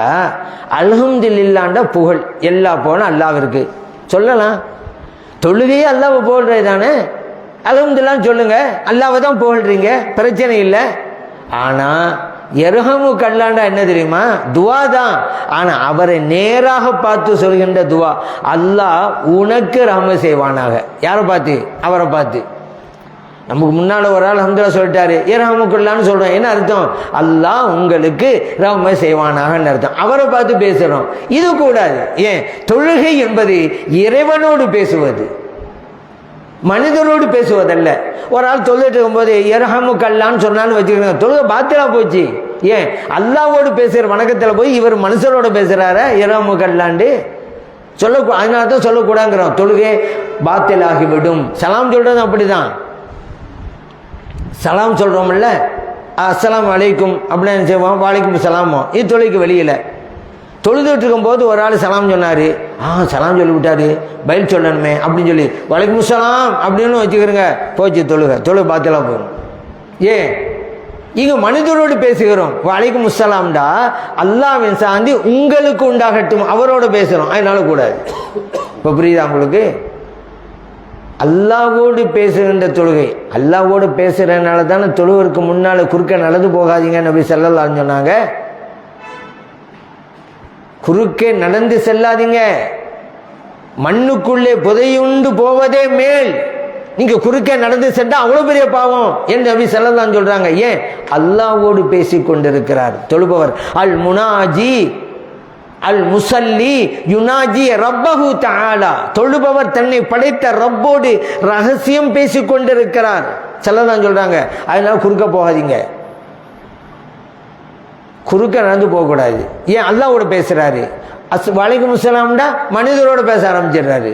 அல்ஹம்துலில்லாஹ்ன்ற புகழ் எல்லா புகழும் அல்லாஹ்விற்கு சொல்லலாம். தொழுகையே அல்லாஹ்வை புகழ்றது தானே. அல்ஹம்துலில்லாஹ் சொல்லுங்க, அல்லாஹ்வை தான் புகழ்றீங்க, பிரச்சனை இல்லை. ஆனால் இரஹமுக்கல்லாண்டா என்ன தெரியுமா? துவா தான். ஆனால் அவரை நேராக பார்த்து சொல்கின்ற துவா, அல்லாஹ் உனக்கு ரஹ்மத் செய்வானாக. யாரை பார்த்து? அவரை பார்த்து. நமக்கு முன்னால் ஒரு ஆள் அல்ஹம்துலில்லாஹ் சொல்லிட்டாரு, இரஹமுக்கல்லான்னு சொல்கிறோம். என்ன அர்த்தம்? அல்லாஹ் உங்களுக்கு ரஹ்மத் செய்வானாகன்னு அர்த்தம். அவரை பார்த்து பேசுகிறோம், இது கூடாது. ஏன்? தொழுகை என்பது இறைவனோடு பேசுவது, மனிதனோடு பேசுவதல்ல. ஒரு ஆள் தொழுதுட்டு இருக்கும்போது இரஹமுக்கல்லான்னு சொன்னாலும் வச்சுக்கிறோங்க, தொழுகை பாத்திலா போச்சு. ஏன்? அல்லாஹ்வோடு பேசுகிற வணக்கத்தில் போய் இவர் மனுஷனோட பேசுகிறாரா இரஹமுக்கல்லாண்டு? அதனால தான் சொல்லக்கூடாதுங்கிறோம். தொழுகை பாத்திலாகிவிடும். சலாம் சொல்கிறது அப்படி தான். சலாம் சொல்கிறோம்ல, அஸ்ஸலாமு அலைக்கும் அப்படின்னு செய்வோம், வாலைக்கும் சலாமோ. இது தொழுகைக்கு வெளியில். தொழுதுட்டு இருக்கும்போது ஒரு ஆள் சலாம் சொன்னார், சலாம் சொல்லி விட்டாரு, பதில் சொல்லணுமே அப்படின்னு சொல்லி வலைக்கும் சலாம் அப்படின்னு வச்சுக்கிறோங்க, போச்சு தொழுகை பாத்திலா போயிடும். ஏன்? இங்கே மனிதரோடு பேசுகிறோம். வலைக்கும் முஸ்ஸலாம்டா அல்லாஹ்வின் சாந்தி உங்களுக்கு உண்டாகட்டும், அவரோட பேசுகிறோம், அதனால கூடாது. இப்போ புரியுதா உங்களுக்கு? அல்லாஹ்வோடு பேசுகின்ற தொழுகை, அல்லாஹ்வோடு பேசுகிறதுனால தானே தொழுவருக்கு முன்னால் குறுக்க நடந்து போகாதீங்க நபி ஸல்லல்லாஹு அலைஹி சொன்னாங்க. குறுக்கே நடந்து செல்லாதீங்க, மண்ணுக்குள்ளே புதையுண்டு போவதே மேல். நீங்க குறுக்கே நடந்து சென்றா அவ்வளவு பெரிய பாவம் என்று நபி ஸல்லல்லாஹு அலைஹி சொல்றாங்க. ஏன்? அல்லாஹ்வோடு பேசிக் கொண்டிருக்கிறார் தொழுபவர். அல் முனாஜி அல் முசல்லி யுனாஜி ரப்பஹு தஆலா, தொழுபவர் தன்னை படைத்த ரப்போடு ரகசியம் பேசிக் கொண்டிருக்கிறார் ஸல்லல்லாஹு அலைஹி சொல்றாங்க. அதனால குறுக்க போகாதீங்க, குறுக்க நடந்து போகக்கூடாது. ஏன்? அல்லாஹ்வோட பேசுறாரு. வலைக்கும் முஸ்ஸலாம்டா மனிதரோட பேச ஆரம்பிச்சிடுறாரு.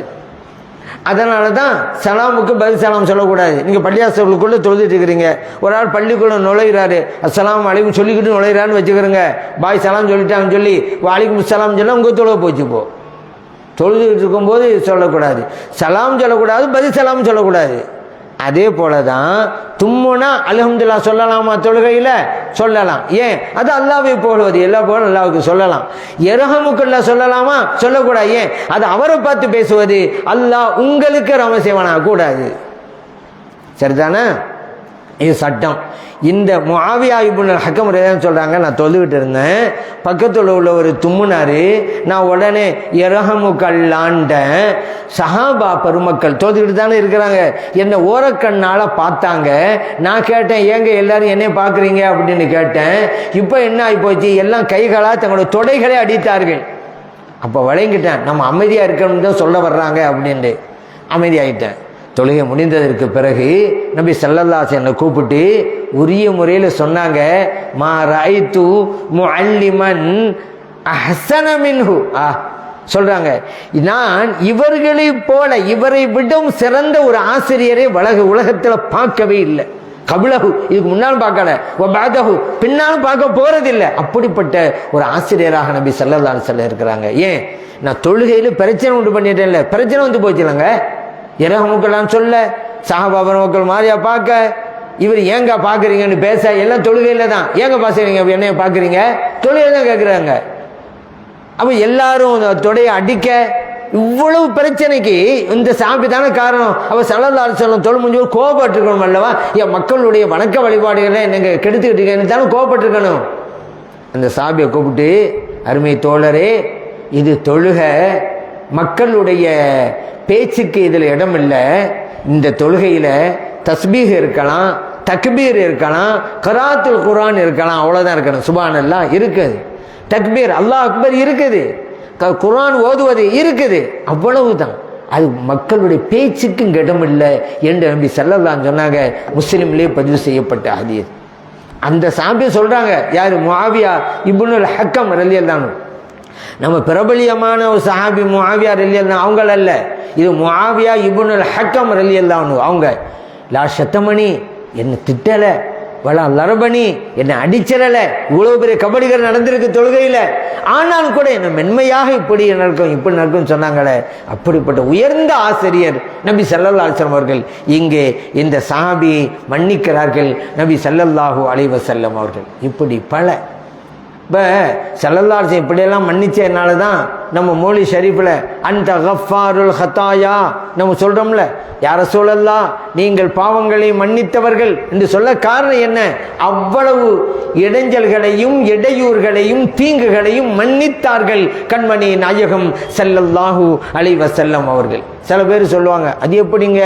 அதனால தான் சலாமுக்கு பதில் சலாம் சொல்லக்கூடாது. நீங்கள் பள்ளியாசலுக்குள்ளே தொழுதுட்டு இருக்கிறீங்க, ஒரு ஆள் பள்ளிக்குள்ளே நுழைகிறாரு, அஸ்ஸலாமு அலைக்கும் சொல்லிக்கிட்டு நுழைகிறான்னு வச்சுக்கிறோங்க, பாய் சலாம் சொல்லிட்டாங்கன்னு சொல்லி வலைக்கும் சலாம் சொன்னால் உங்கள் தொழுக போச்சு. போ தொழுதுகிட்டு இருக்கும்போது சொல்லக்கூடாது, சலாம் சொல்லக்கூடாது, பதில் சலாம் சொல்லக்கூடாது. அதே போல தான் தும்முனா அல்ஹம்துலில்லாஹ் சொல்லலாமா? தொழுகையில் சொல்லலாம். ஏன்? அது அல்லாஹ்வை புகழ்வது, எல்லா புகழும் அல்லாஹ்வுக்கு சொல்லலாம். இரஹமுக்கல்லாஹ் சொல்லலாமா? சொல்லக்கூடாது. ஏன்? அது அவரை பார்த்து பேசுவது, அல்லாஹ் உங்களுக்கு ரஹ்மத் செய்வானா? கூடாது. சரிதானே? இது சட்டம். இந்த முஆவியா இப்னு ஹக்கம் ரலியல்லாஹு சொல்கிறாங்க, நான் தொழுகிட்டு இருந்தேன், பக்கத்தில் உள்ள ஒரு தும்முனாரு, நான் உடனே இரஹமுக்கல்லான்ட்டேன். சஹாபா பெருமக்கள் தொழுகிட்டு தானே இருக்கிறாங்க, என்னை ஓரக்கண்ணால் பார்த்தாங்க. நான் கேட்டேன், ஏங்க எல்லாரும் என்னை பார்க்குறீங்க அப்படின்னு கேட்டேன். இப்போ என்ன ஆகி போச்சு, எல்லாம் கைகளாக தங்களோட தொடைகளை அடித்தார்கள். அப்போ வழங்கிட்டேன், நம்ம அமைதியாக இருக்கணும்னு தான் சொல்ல வர்றாங்க அப்படின்ட்டு அமைதியாகிட்டேன். தொழுகை முடிந்ததற்கு பிறகு நபி ஸல்லல்லாஹு அலைஹி வஸல்லம் கூப்பிட்டு உரிய முறையில் சொன்னாங்க, மா ரஐது முஅல்லிமன் அஹ்ஸன மின்ஹு. சொல்றாங்க, நான் இவர்களை போல இவரை விடும் சிறந்த ஒரு ஆசிரியரை உலகத்தில் பார்க்கவே இல்லை. கபிலஹு, இதுக்கு முன்னாலும் பார்க்கல, வபாதஹு, பின்னாலும் பார்க்க போறதில்லை. அப்படிப்பட்ட ஒரு ஆசிரியராக நபி ஸல்லல்லாஹு அலைஹி வஸல்லம் இருக்கிறாங்க. ஏன், நான் தொழுகையில் பிரச்சனை உண்டு பண்ணிட்டேன்ல, பிரச்சனை வந்து போச்சுலங்க. இரஹமுக்கெல்லாம் சொல்ல, சஹாபா பெருமக்கள் மாதிரியா பார்க்க, இவர் ஏங்க பார்க்குறீங்கன்னு பேச, எல்லாம் தொழுகையில் தான். ஏங்க பாசுறீங்க, என்னைய பார்க்குறீங்க, தொழுகையில் தான் கேட்குறாங்க. அப்போ எல்லாரும் தொடையை அடிக்க, இவ்வளவு பிரச்சனைக்கு இந்த சாபி தானே காரணம். அப்போ ஸல்லல்லாஹு அலைஹி வஸல்லம் தொழு முடிஞ்சு கோபப்பட்டிருக்கணும் அல்லவா, என் மக்களுடைய வணக்க வழிபாடுகளை என்னங்க கெடுத்துக்கிட்டு தானே கோபப்பட்டிருக்கணும். அந்த சாபியை கூப்பிட்டு, அருமை தோழரே, இது தொழுக, மக்களுடைய பேச்சுக்கு இதில் இடம் இல்லை. இந்த தொழுகையில் தஸ்பீஹ் இருக்கலாம், தக்பீர் இருக்கலாம், கராத்துல் குர்ஆன் இருக்கலாம், அவ்வளோதான் இருக்கணும். சுப்ஹானல்லாஹ் இருக்குது, தக்பீர் அல்லாஹ் அக்பர் இருக்குது, குர்ஆன் ஓதுவது இருக்குது, அவ்வளவுதான். அது மக்களுடைய பேச்சுக்கு இங்கே இடம் இல்லை என்று நபி ஸல்லல்லாஹு அலைஹி சொன்னாங்க. முஸ்லிம்லேயே பதிவு செய்யப்பட்ட ஹதீஸ். அந்த சாபி சொல்கிறாங்க, யார், முஆவியா இப்னுல் ஹக்கம் ரலியல்லாஹு அன்ஹு. நம்ம பிரபலியமான ஒரு சஹாபி முஆவியா ரலியல்லாஹு அவங்கள அல்ல, இது முஆவியா இப்னுல் ஹக்கம் ரலியல்லாஹு அன்ஹு. அவங்க லா ஷத்தமணி, என்னை திட்டலை, வலா லரபணி, என்னை அடிச்சிடலை, இவ்வளோ பெரிய கபடிகள் நடந்திருக்கு தொழுகையில், ஆனாலும் கூட என்னை மென்மையாக இப்படி நடக்கும் இப்படி நடக்கும்னு சொன்னாங்களே. அப்படிப்பட்ட உயர்ந்த ஆசிரியர் நபி ஸல்லல்லாஹு அலைஹி வஸல்லம் அவர்கள் இங்கே இந்த சஹாபியை மன்னிக்கிறார்கள். நபி ஸல்லல்லாஹு அலைஹி வஸல்லம் அவர்கள் இப்படி பல. இப்போ ஸல்லல்லாஹு அலைஹி வஸல்லம் இப்படியெல்லாம் மன்னிச்சதுனால தான் நம்ம மௌலி ஷரீஃபில் அன்த கஃபாருல் ஹதாயா நம்ம சொல்கிறோம்ல, யா ரசூலல்லாஹ் நீங்கள் பாவங்களை மன்னித்தவர்கள் என்று சொல்ல காரணம் என்ன, அவ்வளவு இடைஞ்சல்களையும் இடையூறுகளையும் தீங்குகளையும் மன்னித்தார்கள் கண்மணி நாயகம் ஸல்லல்லாஹு அலைஹி வஸல்லம் அவர்கள். சில பேர் சொல்லுவாங்க, அது எப்படிங்க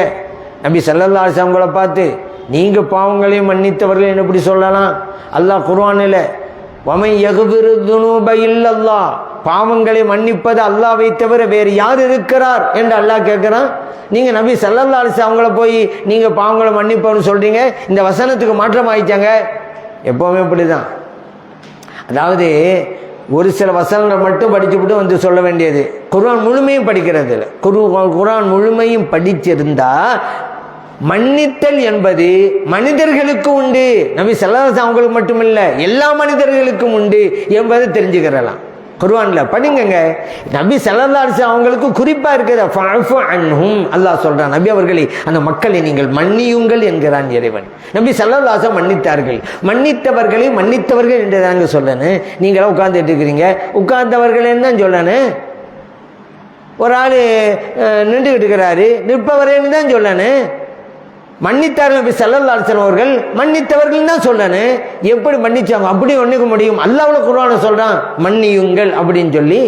நபி ஸல்லல்லாஹு அலைஹி வஸல்லம் பார்த்து நீங்கள் பாவங்களையும் மன்னித்தவர்கள் என்ன எப்படி சொல்லலாம்? அல்லாஹ் குர்ஆனில் வமை யக்ஃபிரு துனூப இல்லல்லாஹ், பாவங்களை மன்னிப்பது அல்லாஹ்வை தவிர வேறு யார் இருக்கிறார் என்று அல்லாஹ் கேட்குறான். நீங்கள் நபி ஸல்லல்லாஹு அலைஹி வஸல்லம் அவங்கள போய் நீங்கள் பாவங்களை மன்னிப்பவன்னு சொல்கிறீங்க, இந்த வசனத்துக்கு மாற்றம் ஆயிட்டாங்க. எப்போவுமே இப்படி தான். அதாவது ஒரு சில வசனங்கள் மட்டும் படிச்சுவிட்டு வந்து சொல்ல வேண்டியது, குர்ஆன் முழுமையும் படிக்கிறது இல்லை. குர்ஆன் முழுமையும் படிச்சிருந்தா மன்னித்தல் என்பது மனிதர்களுக்கு உண்டு, நபி ஸல்லல்லாஹு அலைஹி வஸல்லம் அவங்களுக்கு மட்டுமில்ல எல்லா மனிதர்களுக்கும் உண்டு என்பதை தெரிஞ்சுக்கிறலாம். குர்ஆன்ல படிங்கங்க. நபி ஸல்லல்லாஹு அலைஹி வஸல்லம் அவங்களுக்கு குறிப்பா இருக்குது, ஃபஅஃபு அன்ஹும், அல்லாஹ் சொல்றான், நபி அவர்களை அந்த மக்களை நீங்கள் மன்னியுங்கள் என்கிறான் இறைவன். நபி ஸல்லல்லாஹு அலைஹி வஸல்லம் மன்னித்தார்கள். மன்னித்தவர்களை மன்னித்தவர்கள் என்று தாங்க சொல்லணும். நீங்களாம் உட்கார்ந்துட்டு இருக்கிறீங்க, உட்கார்ந்தவர்களேன்னு தான் சொல்லணும். ஒரு ஆள் நின்றுக்கிட்டு இருக்கிறாரு, நிற்பவரேன்னு தான் சொல்லணும். மன்னித்தார்கள் நபி ஸல்லல்லாஹு அலைஹி வஸல்லம் அவர்கள், மன்னித்தவர்கள் தான் சொல்லணும். எப்படி மன்னிச்சாங்க அப்படி ஒண்ணுக்க முடியும்? அல்லாஹ்வுல குர்ஆனை சொல்றான் மன்னியுங்கள் அப்படின்னு சொல்லி.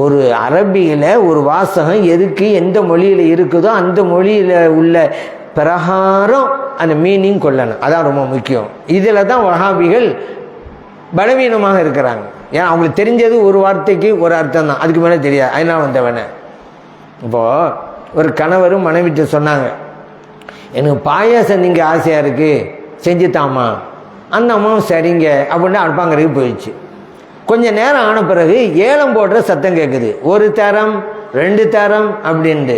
ஒரு அரபியில ஒரு வாசகம் எதுக்கு எந்த மொழியில இருக்குதோ அந்த மொழியில உள்ள பிரகாரம் அந்த மீனிங் கொள்ளணும், அதான் ரொம்ப முக்கியம். இதுல தான் வஹாபிகள் பலவீனமாக இருக்கிறாங்க. ஏன்னா அவங்களுக்கு தெரிஞ்சது ஒரு வார்த்தைக்கு ஒரு அர்த்தம் தான், அதுக்கு மேலே தெரியாது. அதனால வந்தவன இப்போ ஒரு கணவரும் மனைவிட்டு சொன்னாங்க, எனக்கு பாயாசம் நீங்கள் ஆசையாக இருக்குது செஞ்சுத்தாமா. அந்த அம்மாவும் சரிங்க அப்படின்னு அடுப்பாங்கரைக்கு போயிடுச்சு. கொஞ்சம் நேரம் ஆன பிறகு ஏலம் போடுற சத்தம் கேட்குது, ஒரு தரம் 2 தரம் அப்படின்ட்டு.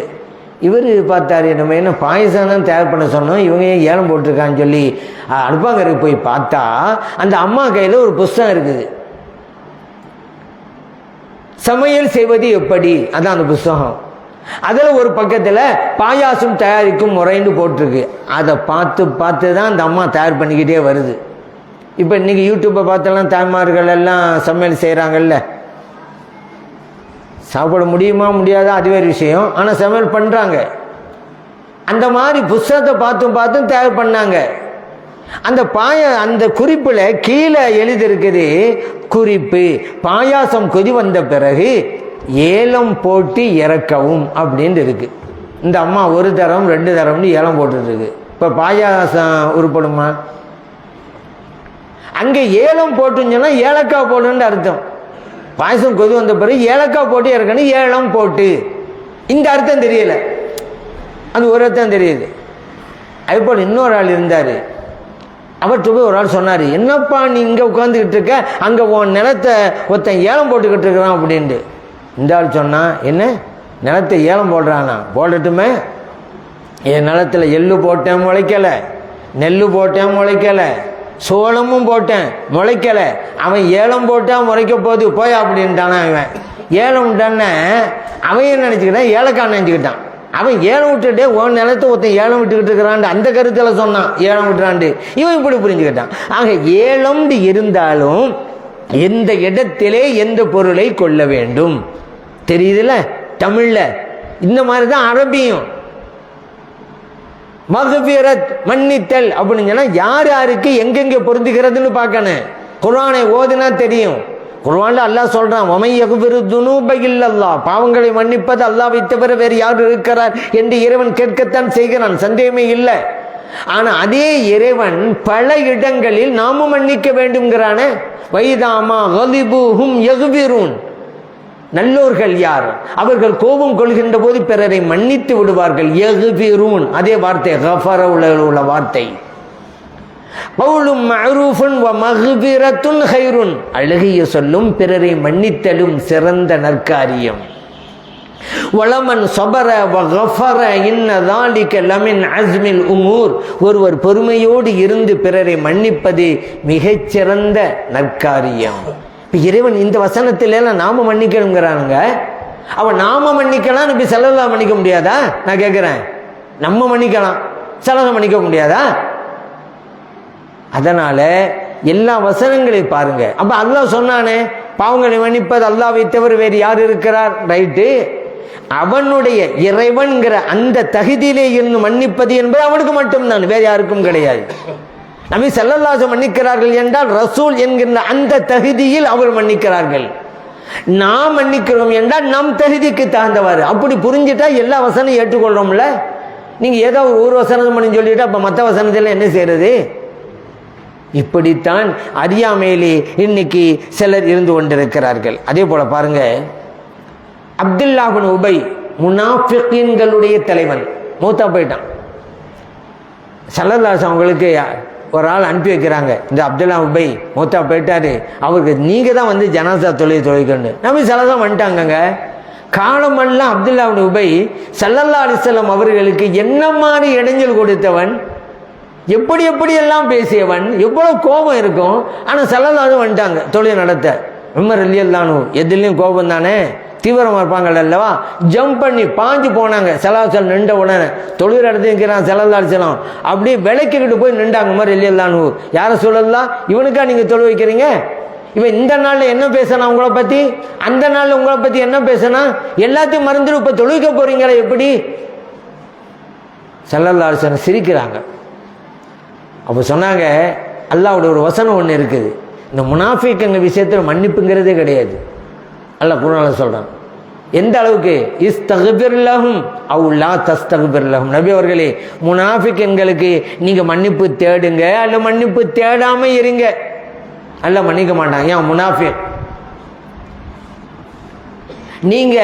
இவர் பார்த்தாரு, நம்ம என்ன பாயசம் தான் தயார் பண்ண சொன்னோம், இவங்க ஏன் ஏலம் போட்டிருக்கான்னு சொல்லி அடுப்பாங்கரைக்கு போய் பார்த்தா அந்த அம்மா கையில் ஒரு புஸ்தகம் இருக்குது, சமையல் செய்வது எப்படி, அதான் அந்த புஸ்தகம். அதில் ஒரு பக்கத்தில் பாயாசம் தயாரிக்கும் முறைன்னு போட்டிருக்கு. அதை பார்த்து பார்த்து தான் அந்த அம்மா தயார் பண்ணிக்கிட்டே வருது. இப்போ இன்றைக்கி யூடியூப்பை பார்த்தெல்லாம் தாய்மார்கள் எல்லாம் சமையல் செய்கிறாங்கல்ல, சாப்பிட முடியுமா முடியாதா அது வேறு விஷயம், ஆனால் சமையல் பண்ணுறாங்க. அந்த மாதிரி புஸ்தகத்தை பார்த்தும் தயார் பண்ணாங்க. அந்த குறிப்பில் கீழே எழுதியிருக்குது, குறிப்பு பாயாசம் கொதி வந்த பிறகு ஏலம் போட்டு இறக்கவும் அப்படின்னு இருக்கு. இந்த அம்மா 1 தரம் 2 தரம்னு ஏலம் போட்டுருக்கு. இப்போ பாயாசம் உருப்படுமா? அங்கே ஏலம் போட்டுன்னு சொன்னால் ஏலக்காய் போடுன்னு அர்த்தம். பாயசம் கொதி வந்த பிறகு ஏலக்காய் போட்டு இறக்கணும், ஏலம் போட்டு. இந்த அர்த்தம் தெரியல, அது ஒரு அர்த்தம் தெரியுது. அதுபோல் இன்னொரு ஆள் இருந்தார். அவர்கிட்ட போய் ஒரு ஆள் சொன்னார், என்னப்பா நீ இங்கே உட்காந்துக்கிட்டு இருக்க, அங்கே உன் நிலத்தை ஒருத்தன் ஏலம் போட்டுக்கிட்டு இருக்கிறான் அப்படின்ட்டு. இந்த ஆள் சொன்னா, என்ன நிலத்தை ஏலம் போடுறானா? போடட்டுமே, என் நிலத்தில் எள்ளு போட்டேன் முளைக்கலை, நெல் போட்டேன் முளைக்கலை, சோளமும் போட்டேன் முளைக்கலை, அவன் ஏலம் போட்டால் முளைக்க போகுது போய் அப்படின்ட்டானா. அவன் ஏலம் விட்டானே, அவன் என்ன நினச்சிக்கிட்டான், ஏலக்காய் நினச்சிக்கிட்டான். அவன் ஏலம் விட்டுட்டே உன் நிலத்தை ஒருத்தன் ஏலம் விட்டுக்கிட்டு இருக்கிறான், அந்த கருத்தில் சொன்னான் ஏலம் விட்டுறான்ட்டு. இவன் இப்படி புரிஞ்சுக்கிட்டான். ஆக ஏலம் இருந்தாலும் எந்த இடத்திலே எந்த பொருளை கொள்ள வேண்டும் தெரியுதுல்ல. தமிழ்ல இந்த மாதிரி தான் அரபியும். மக்ஃபிரத் மன்னித்தல் அப்படின்னு சொன்னா யார் யாருக்கு எங்கெங்க பொருந்துகிறதுன்னு பார்க்கணும். குர்ஆனை ஓதுனா தெரியும். குர்ஆன்ல அல்லாஹ் சொல்றான், வமை யக்ஃபிரு துனூப இல்லல்லாஹ், பாவங்களை மன்னிப்பது அல்லாஹ்வை தவிர வேறு யார் இருக்கிறார் என்று இறைவன் கேட்கத்தான் செய்கிறான், சந்தேகமே இல்லை. ஆனா அதே இறைவன் பல இடங்களில் நாமும் மன்னிக்க வேண்டும்ங்கிறான. வைதாமா கலிபுஹும் யக்ஃபிரூன், நல்லோர்கள் யார், அவர்கள் கோபம் கொள்கின்ற போது பிறரை மன்னித்து விடுவார்கள். யக்ஃபிரூன் அதே வார்த்தை, கஃபர உள்ள வார்த்தை. கவுலும் மஅரூஃபுன் வ மக்ஃபிரத்துன் கைருன், அழகிய சொல்லும் பிறரை மன்னித்தலும் சிறந்த நற்காரியம். வலமன் ஸபர வ கஃபர இன்ன ஸாலிக லமின் அஸ்மில் உமூர், ஒருவர் பொறுமையோடு இருந்து பிறரை மன்னிப்பது மிகச்சிறந்த நற்காரியம். இப்போ இறைவன் இந்த வசனத்திலாம் நாம மன்னிக்கணுங்கிறானுங்க. அவன் நாம மன்னிக்கலாம், நபி ஸல்லல்லாஹு மன்னிக்க முடியாதா? நான் கேட்குறேன், நம்ம மன்னிக்கலாம், ஸல்லல்லாஹு மன்னிக்க முடியாதா? அதனால எல்லா வசனங்களையும் பாருங்க. அப்ப அல்லாஹ் சொன்னானே பாவங்களை மன்னிப்பது அல்லாஹ்வை தவிர வேறு யார் இருக்கிறார், ரைட்டு. அவனுடைய இறைவன்கிற அந்த தகுதியிலே இருந்து மன்னிப்பது என்பது அவனுக்கு மட்டும்தான், வேறு யாருக்கும் கிடையாது. நபி ஸல்லல்லாஹு அலைஹி மன்னிக்கிறார்கள் என்றால் ரசூல் என்கின்ற அந்த தகுதியில் அவர் மன்னிக்கிறார்கள். நாம் மன்னிக்கிறோம் என்றால் நம் தகுதிக்கு தகுந்தவாறு. அப்படி புரிஞ்சுட்டா எல்லா வசனம் ஏற்றுக்கொள்றோம்ல. நீங்க ஏதோ ஒரு வசனம் பண்ணி சொல்லிட்டா அப்ப மற்ற வசனத்தில் என்ன செய்யறது? இப்படித்தான் அறியாமையிலே இன்னைக்கு சிலர் இருந்து கொண்டிருக்கிறார்கள். அதே போல பாருங்க, அப்துல்லாஹ் இப்னு உபை முனாஃபிகீன்களுடைய தலைவன் மூத்தா போயிட்டான். ஸல்லல்லாஹு அலைஹி அவங்களுக்கு ஒரு ஆள் அனுப்பி வைக்கிறாங்க, இந்த அப்துல்லாஹ் உபை மூத்தா போயிட்டாரு, அவருக்கு நீங்க தான் வந்து ஜனாசா தொழிக்கணும். நபி ஸல்லல்லாஹு வந்துட்டாங்க. காலமெல்லாம் அப்துல்லாஹ் இப்னு உபை ஸல்லல்லாஹு அலைஹி வஸல்லம் அவர்களுக்கு என்ன மாதிரி இடைஞ்சல் கொடுத்தவன், எப்படி எல்லாம் பேசியவன், எவ்வளவு கோபம் இருக்கும். ஆனா ஸல்லல்லாஹு வந்துட்டாங்க தொழில் நடத்த. உமர் ரலியல்லாஹு அன்ஹு எதிலையும் கோபம் தானே, தீவிரமா இருப்பாங்க அல்லவா, ஜம்ப் பண்ணி பாஞ்சு போனாங்க. ஸல்லல்லாஹு அலைஹி நின்ற உடனே தொழில் நடத்தி நிற்கிறான் ஸல்லல்லாஹு அலைஹி வஸல்லம், அப்படியே விளக்கிக்கிட்டு போய் நின்றாங்க. உமர் ரலியல்லாஹு அன்ஹு, யார சொல்லலாம், இவனுக்கா நீங்க தொழு வைக்கிறீங்க? இவன் இந்த நாள்ல என்ன பேசினா உங்களை பத்தி, அந்த நாள்ல உங்களை பத்தி என்ன பேசினா, எல்லாத்தையும் மறந்துட்டு இப்ப தொழுவிக்க போறீங்களா எப்படி? ஸல்லல்லாஹு அலைஹி வஸல்லம் சிரிக்கிறாங்க. அப்போ சொன்னாங்க, அல்லாஹ்வோட ஒரு வசனம் ஒன்று இருக்குது, இந்த முனாஃபிக்குங்க விஷயத்தில் மன்னிப்புங்கிறதே கிடையாது. அல்லாஹ் குர்ஆன்ல சொல்றான். எந்த அளவுக்கு, இஸ்தக்பிர் லஹும் அவ் லா தஸ்தக்பிர் லஹும், நபி அவர்களே முனாஃபிக்குங்களுக்கு நீங்க மன்னிப்பு தேடுங்க அல்ல மன்னிப்பு தேடாம இருங்க, அல்லாஹ் மன்னிக்க மாட்டாங்க. ஏன் முனாஃபிக், நீங்க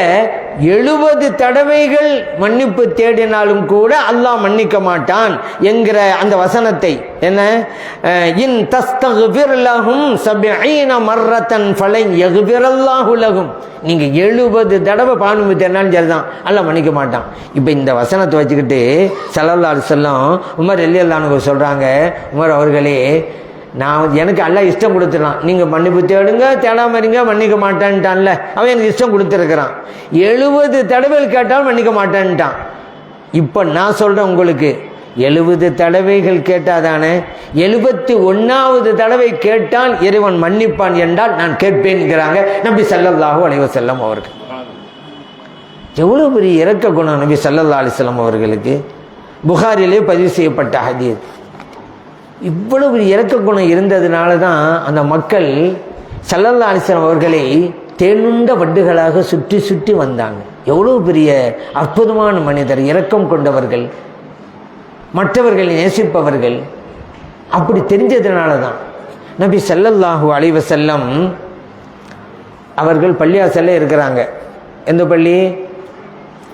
70 தடவைகள் மன்னிப்பு தேடினாலும் கூட அல்லாஹ் மன்னிக்க மாட்டான் என்கிற அந்த வசனத்தை, என்ன, இன் தஸ்தக்பிர் லஹும் 70 மர்ரத்தன் ஃபலன் யக்பிரல்லாஹு லஹும், நீங்க 70 தடவை பாவம் தேடினாலும் சரிதான், அல்லாஹ் மன்னிக்க மாட்டான். இப்போ இந்த வசனத்தை வச்சுக்கிட்டு ஸல்லல்லாஹு அலைஹி வஸல்லம் உமர் ரலியல்லாஹு அன்ஹு சொல்றாங்க, உமர் அவர்களே, நான் எனக்கு எல்லாம் இஷ்டம் கொடுத்துடலாம், நீங்கள் மன்னிப்பு தேடுங்க தேடாம இருங்க, மன்னிக்க மாட்டேன்ட்டான்ல, அவன் எனக்கு இஷ்டம் கொடுத்துருக்கிறான். 70 தடவைகள் கேட்டாலும் மன்னிக்க மாட்டேன்ட்டான். இப்போ நான் சொல்கிறேன் உங்களுக்கு, 70 தடவைகள் கேட்டாதானே, 71வது தடவை கேட்டால் இறைவன் மன்னிப்பான் என்றால் நான் கேட்பேன்ங்கிறாங்க நபி ஸல்லல்லாஹு அலைஹி வஸல்லம் அவர்கள். எவ்வளோ பெரிய இரக்க குணம் நபி ஸல்லல்லாஹு அலைஹி வஸல்லம் அவர்களுக்கு. புகாரிலே பதிவு செய்யப்பட்ட ஹதீஸ். இவ்வளவு இரக்க குணம் இருந்ததுனால தான் அந்த மக்கள் ஸல்லல்லாஹு அலைஹி வஸல்லம் அவர்களை தேனுண்ட வண்டுகளாக சுற்றி சுற்றி வந்தாங்க. எவ்வளவு பெரிய அற்புதமான மனிதர், இரக்கம் கொண்டவர்கள், மற்றவர்களை நேசிப்பவர்கள். அப்படி தெரிஞ்சதுனால தான் நபி ஸல்லல்லாஹு அலைஹி வஸல்லம் அவர்கள் பள்ளியாசல்ல இருக்கிறாங்க. எந்த பள்ளி?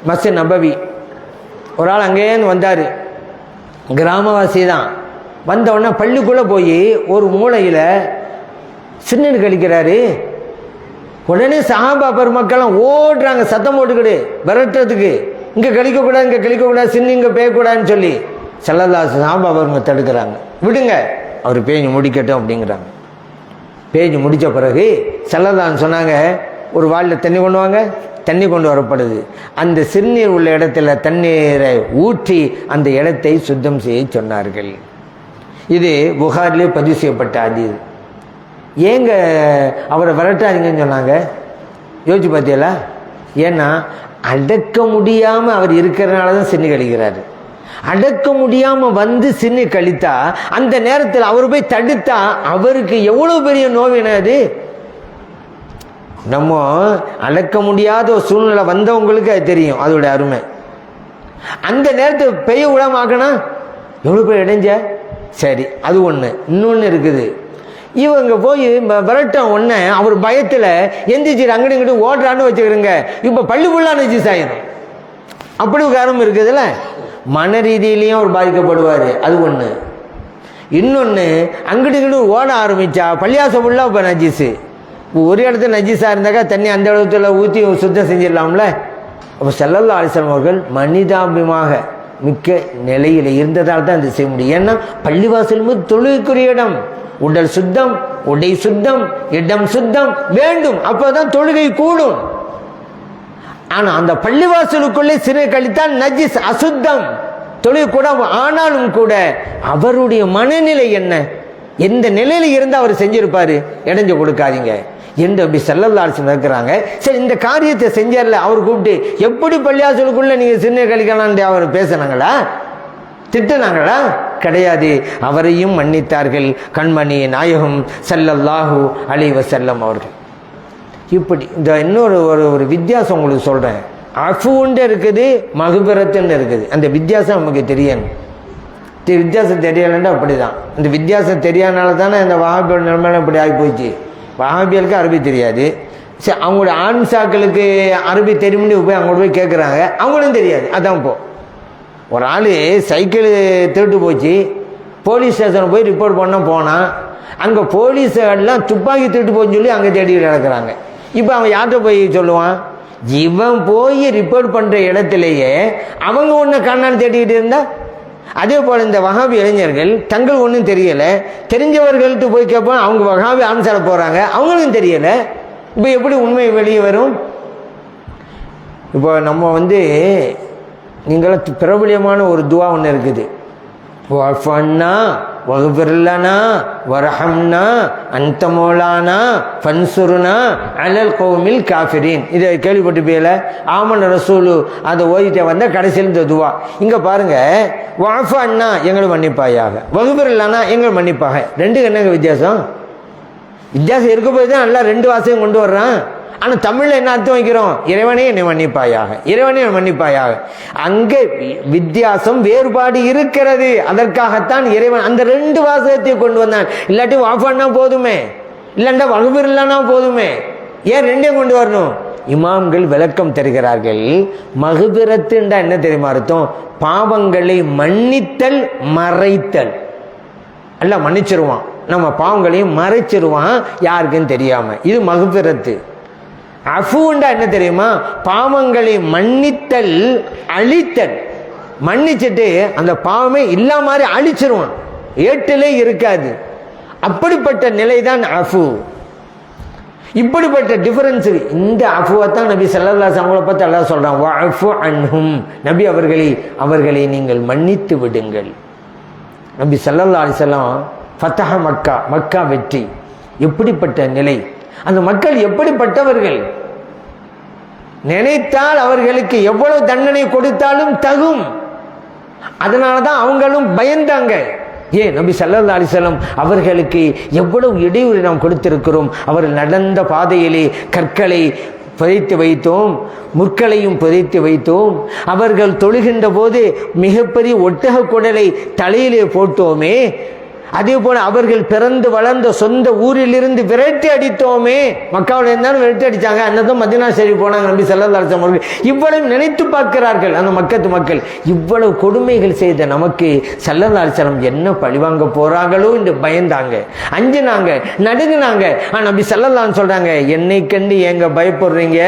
மஸ்ஜித் நபவி. ஒரு ஆள் அங்கேருந்து வந்தார், கிராமவாசி தான். வந்த உடனே பள்ளிக்குள்ளே போய் ஒரு மூலையில் சின்னீர் கழிக்கிறாரு. உடனே சஹாபா பெருமக்கள்லாம் ஓடுறாங்க, சத்தம் போட்டுக்கிடு விரட்டுறதுக்கு. இங்கே கழிக்கக்கூடாது, இங்கே கழிக்கக்கூடாது, சின்ன இங்கே பேயக்கூடாதுன்னு சொல்லி ஸல்லல்லாஹு அலைஹி வஸல்லம் சஹாபா பெருமக்கள் தடுக்கிறாங்க. விடுங்க, அவர் பேஞ்சு முடிக்கட்டும் அப்படிங்கிறாங்க. பேஞ்சு முடித்த பிறகு ஸல்லல்லாஹு சொன்னாங்க, ஒரு வாளில் தண்ணி கொண்டு வாங்க. தண்ணி கொண்டு வரப்படுது. அந்த சிறுநீர் உள்ள இடத்துல தண்ணீரை ஊற்றி அந்த இடத்தை சுத்தம் செய்ய சொன்னார்கள். இது புகாரிலே பதிவு செய்யப்பட்ட ஹதீஸ். ஏங்க அவரை விரட்டாதீங்கன்னு சொன்னாங்க? யோசிச்சு பார்த்தீங்களா? ஏன்னா அடக்க முடியாமல் அவர் இருக்கிறனால தான் சின்னி கழிக்கிறாரு. அடக்க முடியாமல் வந்து சின்னி கழித்தா அந்த நேரத்தில் அவர் போய் தடுத்தா அவருக்கு எவ்வளோ பெரிய நோவின அது. நம்ம அடக்க முடியாத ஒரு சூழ்நிலை வந்தவங்களுக்கு அது தெரியும் அதோட அருமை. அந்த நேரத்தில் பெய்ய விடாமக்கணும் எவ்வளோ பேர் இடைஞ்ச. சரி, அது ஒன்று. இன்னொன்று இருக்குது, இவங்க போய் விரட்டம் ஒன்று அவர் பயத்தில் எந்திரிச்சு அங்கிட்டு இங்கிட்டு ஓடுறான்னு வச்சுக்கிறோங்க. இப்போ பள்ளி ஃபுல்லாக நெஜிஸ் ஆயிரும். அப்படி ஒரு காரணம் இருக்குதுல்ல. மன ரீதியிலையும் அவர் பாதிக்கப்படுவார், அது ஒன்று. இன்னொன்று, அங்கிட்டு இங்கிட்டு ஓட ஆரம்பித்தா பள்ளியாசம் ஃபுல்லாக இப்போ நஜீஸு. ஒரு இடத்துல நஜீஸாக இருந்தாக்கா தண்ணி அந்த இடத்துல ஊற்றி சுத்தம் செஞ்சிடலாம்ல. அப்போ ஸல்லல்லாஹு அலைஹி வஸல்லம் அவர்கள் மனிதாபிமாக மிக்க நிலையில் இருந்ததால் தான் இது செய்ய முடியும். ஏன்னா பள்ளிவாசல் தொழுகைக்குரிய இடம். உடல் சுத்தம், உடை சுத்தம், இடம் சுத்தம் வேண்டும், அப்போதான் தொழுகை கூடும். ஆனால் அந்த பள்ளிவாசலுக்குள்ளே சிறை கழித்தால் நஜிஸ், அசுத்தம், தொழுகை கூட. ஆனாலும் கூட அவருடைய மனநிலை என்ன, எந்த நிலையில இருந்து அவர் செஞ்சிருப்பாரு, இடைஞ்சு கொடுக்காதீங்க என்று அப்படி ஸல்லல்லாஹு அலைஹி வஸல்லம் இருக்கிறாங்க. சரி, இந்த காரியத்தை செஞ்சார்ல, அவர் கூப்பிட்டு எப்படி பள்ளியாசலுக்குள்ள நீங்க சின்ன கழிக்கலான்னு அவர் பேசினாங்களா, திட்டினாங்களா? கிடையாது. அவரையும் மன்னித்தார்கள் கண்மணி நாயகம் ஸல்லல்லாஹு அலைஹி வஸல்லம் அவர்கள். இப்படி இந்த இன்னொரு ஒரு வித்தியாசம் உங்களுக்கு சொல்றேன். அஃபுன்னு இருக்குது, மகுபிரத்துன்னு இருக்குது. அந்த வித்தியாசம் நமக்கு தெரியணும். வித்தியாசம் தெரியலன்னா அப்படிதான். இந்த வித்தியாசம் தெரியாதனால தானே இந்த வஹாபியோட நிலைமையில இப்படி ஆகி போயிடுச்சு. வஹாபியலுக்கு அரபி தெரியாது. சரி, அவங்களோட ஆன்சாக்களுக்கு அரபி தெரியும்னு போய் அவங்களோட போய் கேட்குறாங்க, அவங்களும் தெரியாது. அதான் இப்போ ஒரு ஆள் சைக்கிள் திருட்டு போச்சு, போலீஸ் ஸ்டேஷன் போய் ரிப்போர்ட் பண்ண போனான். அங்கே போலீஸெல்லாம் துப்பாக்கி திருட்டு போச்சுன்னு சொல்லி அங்கே தேடிட்டு கிடக்குறாங்க. இப்போ அவன் யார்கிட்ட போய் சொல்லுவான்? இவன் போய் ரிப்போர்ட் பண்ணுற இடத்துலையே அவங்க ஒன்று காணான்னு தேடிக்கிட்டு இருந்தா. அதே போல் இந்த வஹாபி இளைஞர்கள் தங்கள் ஒன்றும் தெரியலை, தெரிஞ்சவர்கள்ட்டு போய் கேட்பான், அவங்க வஹாபி ஆன்சார போகிறாங்க, அவங்களுக்கும் தெரியலை. இப்போ எப்படி உண்மை வெளியே வரும்? இப்போ நம்ம நீங்களும் பிரபலியமான ஒரு துவா ஒன்று இருக்குது. வஃபன்னா வஃபிர்லனா வரஹம்னா அன்த மௌலானா ஃபன்சுர்னா அலல் கௌமில் காஃபிரின். இதை கேள்விப்பட்டு போயல ஆமன் ரசூலு அதை ஓதிட்டே வந்தால் கடைசியில் இந்த துவா. இங்கே பாருங்க, வஃபன்னா எங்களை மன்னிப்பாயாக, வஃபிர்லனா எங்களை மன்னிப்பாக. ரெண்டுக்கு என்னங்க வித்தியாசம்? வித்தியாசம் இருக்க போய் தான் நல்லா ரெண்டு வாசகம் கொண்டு வர்றான். ஆனால் தமிழில் என்ன அர்த்தம் வைக்கிறோம்? இறைவனே என்னை மன்னிப்பாயாக, இறைவனே மன்னிப்பாயாக. அங்கே வித்தியாசம், வேறுபாடு இருக்கிறது. அதற்காகத்தான் இறைவன் அந்த ரெண்டு வாசகத்தை கொண்டு வந்தான். இல்லாட்டி வாஃபான்னா போதுமே, இல்லைண்டா வகுபிர்லானா போதுமே. ஏன் ரெண்டையும் கொண்டு வரணும்? இமாம்கள் விளக்கம் தருகிறார்கள். மகுபிரத்துண்டா என்ன தெரியுமா அர்த்தம்? பாவங்களை மன்னித்தல், மறைத்தல். அல்ல மன்னிச்சிருவான், நம்ம பாவங்களையும் மறைச்சிருவான் யாருக்குன்னு தெரியாம. இது மகுபிரத்து. அஃபுண்டா என்ன தெரியுமா? பாவங்களை மன்னித்தல், அழித்தல். மன்னிச்சுட்டு அந்த பாவமே இல்லா மாதிரி அழிச்சிருவான், ஏட்டிலே இருக்காது. அப்படிப்பட்ட நிலைதான் அஃபு. இப்படிப்பட்ட டிஃபரன்ஸ். இந்த அஃபுவை தான் நபி ஸல்லல்லாஹு அலைஹி வஸல்லம் பற்றி அல்லாஹ் சொல்றான், வஅஃபு அன்ஹும். நபி அவர்களை நீங்கள் மன்னித்து விடுங்கள். நபி ஸல்லல்லாஹு அலைஹி வஸல்லம் ஃபதஹ மக்கா, மக்கா வெற்றி. எப்படிப்பட்ட நிலை! அந்த மக்கள் எப்படிப்பட்டவர்கள்! நினைத்தால் அவர்களுக்கு எவ்வளவு தண்டனை கொடுத்தாலும் தகும். அதனால தான் அவங்களும் பயந்தாங்க. ஏன் நபி ஸல்லல்லாஹு அலைஹி வஸல்லம் அவர்களுக்கு எவ்வளவு இடையூறு நாம் கொடுத்திருக்கிறோம். அவர்கள் நடந்த பாதையிலே கற்களை புதைத்து வைத்தோம், முற்களையும் புதைத்து வைத்தோம். அவர்கள் தொழுகின்ற போது மிகப்பெரிய ஒட்டக குடலை தலையிலே போட்டோமே. அதே போல அவர்கள் பிறந்து வளர்ந்த சொந்த ஊரிலிருந்து விரட்டி அடித்தோமே. மக்காவில் இருந்தாலும் விரட்டி அடித்தாங்க. அன்னதும் மதீனா ஷரீஃப் போனாங்க நபி ஸல்லல்லாஹு அலைஹி வஸல்லம் அவர்கள். இவ்வளவு நினைத்து பார்க்கிறார்கள் அந்த மக்கத்து மக்கள். இவ்வளவு கொடுமைகள் செய்த நமக்கு ஸல்லல்லாஹு அலைஹி வஸல்லம் என்ன பழிவாங்க போறாங்களோ என்று பயந்தாங்க, அஞ்சினாங்க, நடுங்கினாங்க. நபி ஸல்லல்லாஹு அலைஹி சொல்றாங்க, என்னை கண்டு ஏங்க பயப்படுறீங்க?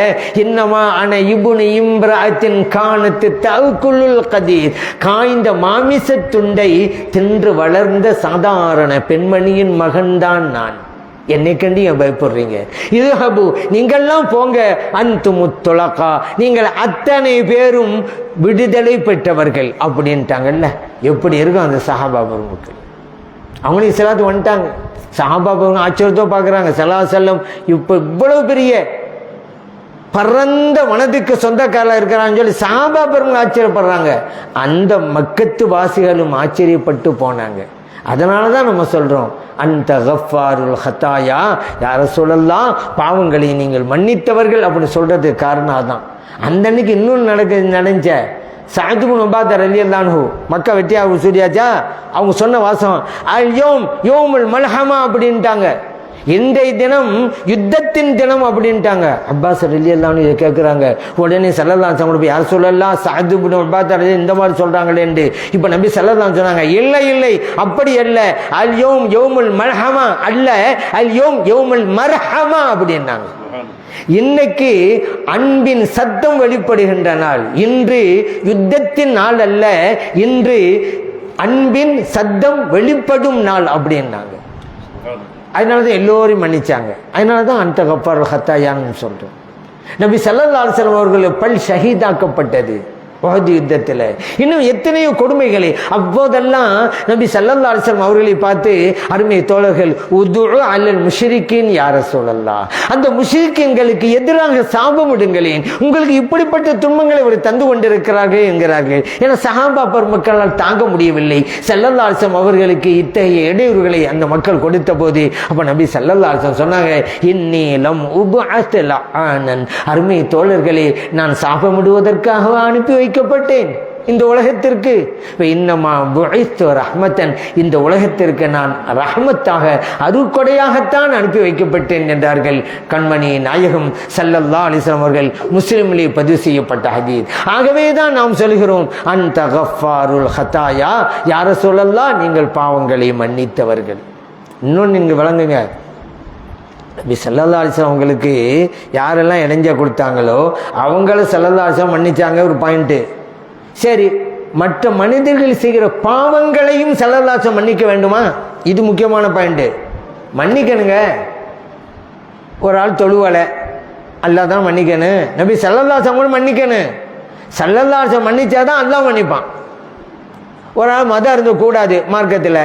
இன்னமா அன இப்னு இம்ராத்தின் கானத்து தஅக்குலுல் கதீர். காய்ந்த மாமிச துண்டை தின்று வளர்ந்த சாதாரண பெண்மணியின் மகன்தான் நான். என்னை கண்டு ஏன் பயப்படுறீங்க? இது ஹபு, நீங்கள்லாம் போங்க, அன்துமுத்துலகா, நீங்கள் அத்தனை பேரும் விடுதலை பெற்றவர்கள் அப்படின்ட்டாங்கல்ல. எப்படி இருக்கும் அந்த சஹாபா பெருமக்கள்? அவங்களும் இஸ்லாத்து வந்துட்டாங்க. சஹாபா பெருமக்கள் ஆச்சரியத்தோ பார்க்குறாங்க. ஸல்லல்லாஹு அலைஹி வஸல்லம் இப்போ இவ்வளவு பெரிய பரந்த மனதுக்கு சொந்தக்காரா இருக்கிறான்னு சொல்லி சஹாபா பெருமக்கள் ஆச்சரியப்படுறாங்க. அந்த மக்கத்து வாசிகளும் ஆச்சரியப்பட்டு போனாங்க. அதனால தான் நம்ம சொல்கிறோம், அந்த கஃபாருல் ஹத்தாயா, யார சொல்லலாம் பாவங்களை நீங்கள் மன்னித்தவர்கள் அப்படின்னு சொல்கிறதுக்கு காரணம் தான். அந்த அன்னைக்கு இன்னொன்று நடந்த சஅத் இப்னு உபாதா ரலியல்லாஹு அன்ஹு மக்கா வெட்டியாக சொல்லியாச்சா. அவங்க சொன்ன வாசம் அல் யோம் யோமுல் மல்ஹமா அப்படின்ட்டாங்க. இன்றைய தினம் யுத்தத்தின் தினம் அப்படின்ட்டாங்க. அப்பாஸ் ரலியல்லாஹு அன்ஹு இதை கேட்குறாங்க. உடனே ஸல்லல்லாஹு அலைஹி வஸல்லம் யார் சொல்லலாம் சஅத் இப்னு உபாதா இந்த மாதிரி சொல்கிறாங்களேன்னு. இப்போ நபி ஸல்லல்லாஹு அலைஹி சொன்னாங்க, இல்லை இல்லை அப்படி அல்ல, அல் யோம் யோமுல் மல்ஹமா அல்ல, அல் யோம் யோமுல் மர்ஹமா அப்படின்னாங்க. இன்னைக்கு அன்பின் சத்தம் வெளிப்படுகின்ற நாள். இன்று யுத்தத்தின் நாள் அல்ல, இன்று அன்பின் சத்தம் வெளிப்படும் நாள் அப்படின்னாங்க. அதனால தான் எல்லோரையும் மன்னிச்சாங்க. அதனால தான் அந்த கஃபாருல் ஹத்தாயான்னு சொல்கிறோம். நபி ஸல்லல்லாஹு அலைஹி வஸல்லம் அவர்கள் பல் ஷஹீதாக்கப்பட்டது உஹது யுத்தத்தில். இன்னும் எத்தனையோ கொடுமைகளை அவ்வளோதெல்லாம் நபி ஸல்லல்லாஹு அலைஹி வஸல்லம் அவர்களை பார்த்து, அருமை தோழர்கள், உதுஉ அலல் முஷ்ரிக்கீன் யா ரசூலல்லாஹ், அந்த முஷ்ரிக்கீன்களுக்கு எதிராக சாபமிடுங்களேன், உங்களுக்கு இப்படிப்பட்ட துன்பங்களை அவர் தந்து கொண்டிருக்கிறார்கள் என்கிறார்கள். ஏன்னா சஹாபா பெருமக்களால் தாங்க முடியவில்லை ஸல்லல்லாஹு அலைஹி வஸல்லம் அவர்களுக்கு இத்தகைய இடையூறுகளை அந்த மக்கள் கொடுத்த போது. அப்போ நபி ஸல்லல்லாஹு அலைஹி வஸல்லம் சொன்னாங்க, இன்னி லம் உபஅத் லஆனன், அருமை தோழர்களே, நான் சாபமிடுவதற்காக அனுப்பி வைக்கப்பட்டேன் இந்த உலகத்திற்கு. இன்னமா புஇஸ்து ரஹ்மத்தன், இந்த உலகத்திற்கு நான் ரஹ்மத்தாக அருட்கொடையாகத்தான் அனுப்பி வைக்கப்பட்டேன் என்றார்கள் கண்மணி நாயகம் ஸல்லல்லாஹு அலைஹி வஸல்லம் அவர்கள். முஸ்லிமிலே பதிவு செய்யப்பட்ட ஹதீஸ். ஆகவே தான் நாம் சொல்கிறோம், அந்த கஃபாருல் ஹத்தாயா, யார சொல்லலாம் நீங்கள் பாவங்களை மன்னித்தவர்கள். இன்னொன்று நீங்கள் விளங்குங்க, நபி ஸல்லல்லாஹு அலைஹி வஸல்லம் அவங்களுக்கு யாரெல்லாம் இடைஞ்ச கொடுத்தாங்களோ அவங்கள ஸல்லல்லாஹு அலைஹி வஸல்லம் மன்னிச்சாங்க. ஒரு பாயிண்ட்டு. சரி, மற்ற மனிதர்கள் செய்கிற பாவங்களையும் ஸல்லல்லாஹு அலைஹி வஸல்லம் மன்னிக்க வேண்டுமா? இது முக்கியமான பாயிண்ட்டு. மன்னிக்கணுங்க. ஒரு ஆள் தொழுவலை, அல்லாஹ் தான் மன்னிக்கணும். நபி ஸல்லல்லாஹு அலைஹி வஸல்லம் மன்னிக்கணும். ஸல்லல்லாஹு அலைஹி வஸல்லம் மன்னிச்சாதான் அல்லாஹ் மன்னிப்பான். ஒரு ஆள் மதம் இருந்தக்கூடாது, மார்க்கத்தில்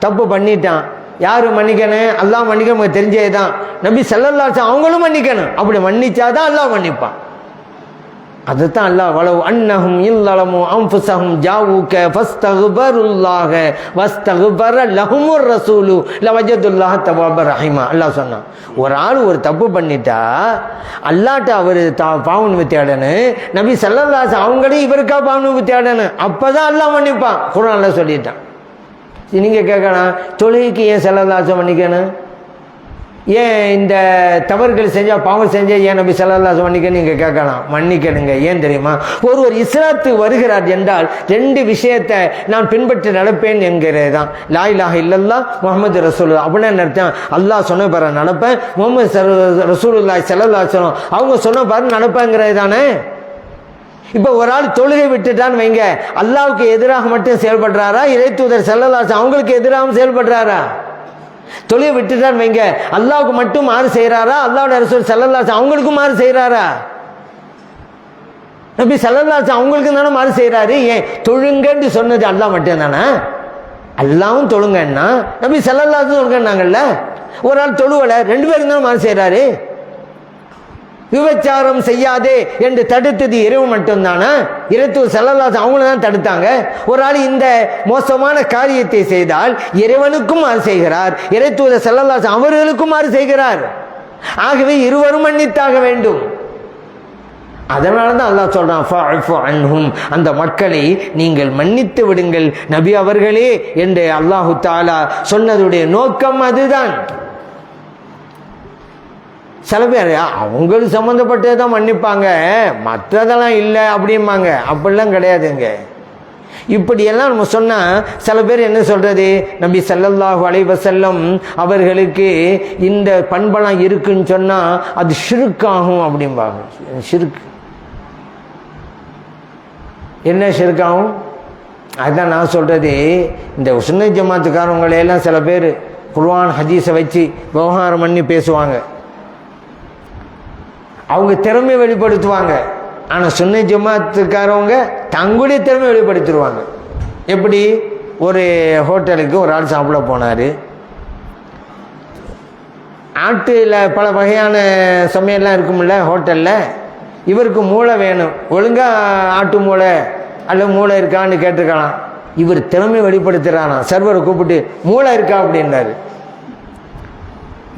தப்பு பண்ணிட்டான், யாரு மன்னிக்கணும்? அல்லாஹ் மன்னிக்க நமக்கு தெரிஞ்சது தான். நபி ஸல்லல்லாஹு அலைஹி வஸல்லம் அவங்களும் மன்னிக்கணும். அப்படி மன்னிச்சாதான் அல்லாஹ் மன்னிப்பான். அதுதான் அல்லாஹ் வலவ் அன்னஹும் இல்லலமு அன்ஃபுஸஹும் ஜாஊக ஃபஸ்தக்பருல்லாஹ வஸ்தக்பர லஹுமுர் ரசூலு லவஜதுல்லாஹ தவ்வாபர் ரஹீமா. அல்லாஹ் சொன்னான், ஒரு ஆள் ஒரு தப்பு பண்ணிட்டா அல்லாஹ்ட்ட அவர் பாவம் தேடணும். நபி ஸல்லல்லாஹு அலைஹி வஸல்லம் அவங்களே இவருக்கா பாவம் தேடணும். அப்பதான் அல்லாஹ் மன்னிப்பான். குர்ஆன்ல சொல்லிட்டான். நீங்கள் கேட்கலாம், தொழுகைக்கு ஏன் ஸல்லல்லாஹு அலைஹி வஸல்லம் மன்னிக்கணும்? ஏன் இந்த தவறுகள் செஞ்சால் பாவம் செஞ்சால் ஏன் நபி ஸல்லல்லாஹு அலைஹி வஸல்லம் மன்னிக்கணும் நீங்கள் கேட்கலாம். மன்னிக்கணுங்க. ஏன் தெரியுமா? ஒருவர் இஸ்லாத்து வருகிறார் என்றால் ரெண்டு விஷயத்தை நான் பின்பற்றி நடப்பேன் என்கிறது தான். லா இலாஹ இல்லல்லாஹ் முஹம்மது ரசூலுல்லாஹ் அப்படின்னு அர்த்தம். அல்லாஹ் சொன்ன பாரு நடப்பேன், முஹம்மது ரசூலுல்லாஹி ஸல்லல்லாஹு அலைஹி வஸல்லம் அவங்க சொன்ன பாரு நடப்பேங்கிறது தானே. இப்போ ஒரு ஆள் தொழுகை விட்டுட்டான்னு வைங்க, அல்லாஹ்வுக்கு எதிராக மட்டும் செயல்படுறாரா, இறை தூதர் ஸல்லல்லாஹு அலைஹி வஸல்லம் அவங்களுக்கு எதிராகவும் செயல்படுறாரா? தொழுகை விட்டுட்டான்னு வைங்க, அல்லாஹ்வுக்கு மட்டும் மாறு செய்கிறாரா, அல்லாஹ்வுடைய ரசூல் ஸல்லல்லாஹு அலைஹி வஸல்லம் அவங்களுக்கும் மாறு செய்கிறாரா? நபி ஸல்லல்லாஹு அலைஹி வஸல்லம் அவங்களுக்கு தானே மாறு செய்கிறாரு. ஏன் தொழுங்கன்னு சொன்னது அல்லாஹ் மட்டும் தானே? அல்லாவும் தொழுங்கன்னா நபி ஸல்லல்லாஹு அலைஹி வஸல்லம் தொழுங்கன்னாங்கல்ல. ஒரு ஆள் தொழுவலை, ரெண்டு பேரும் தானே மாறு செய்கிறாரு. விபச்சாரம் செய்யாதே என்று தடுத்தது இறைவன் மட்டும்தானா? இறைத்தூதர் ஸல்லல்லாஹு அலைஹி வஸல்லம் அவங்கள தான் தடுத்தாங்க. ஒரு ஆள் இந்த மோசமான காரியத்தை செய்தால் இறைவனுக்கும் மாறு செய்கிறார், இறைத்தூதர் ஸல்லல்லாஹு அலைஹி வஸல்லம் அவர்களுக்கும் மாறு செய்கிறார். ஆகவே இருவரும் மன்னித்தாக வேண்டும். அதனால தான் அல்லாஹ் சொல்றான் ஃபஅஃபு அன்ஹும், அந்த மக்களை நீங்கள் மன்னித்து விடுங்கள் நபி அவர்களே என்று அல்லாஹு தஆலா சொன்னதுடைய நோக்கம் அதுதான். சில பேர் அவங்களுக்கு சம்மந்தப்பட்டதை தான் மன்னிப்பாங்க, மற்றதெல்லாம் இல்லை அப்படிம்பாங்க. அப்படிலாம் கிடையாதுங்க. இப்படியெல்லாம் நம்ம சொன்னால் சில பேர் என்ன சொல்கிறது, நபி ஸல்லல்லாஹு அலைஹி வஸல்லம் அவர்களுக்கு இந்த பண்பெல்லாம் இருக்குன்னு சொன்னால் அது ஷிர்காகும் அப்படிம்பாங்க. ஷிர்க் என்ன ஷிர்காகும்? அதுதான் நான் சொல்கிறது. இந்த சுன்னத் ஜமாத்துக்காரவங்களையெல்லாம் சில பேர் குர்ஆன் ஹதீஸை வச்சு விவகாரம் பண்ணி பேசுவாங்க. அவங்க திறமை வெளிப்படுத்துவாங்க. ஆனால் சுன்னத் ஜமாத்துக்காரவங்க தங்களுடைய திறமை வெளிப்படுத்திடுவாங்க. எப்படி? ஒரு ஹோட்டலுக்கு ஒரு ஆள் சாப்பிட போனார். ஆட்டில் பல வகையான சமையல்லாம் இருக்கும்ல ஹோட்டலில். இவருக்கு மூளை வேணும், ஒழுங்காக ஆட்டு மூளை அல்ல மூளை இருக்கான்னு கேட்டிருக்கலாம். இவர் திறமை வெளிப்படுத்துகிறானா, சர்வரை கூப்பிட்டு மூளை இருக்கா அப்படின்னாரு.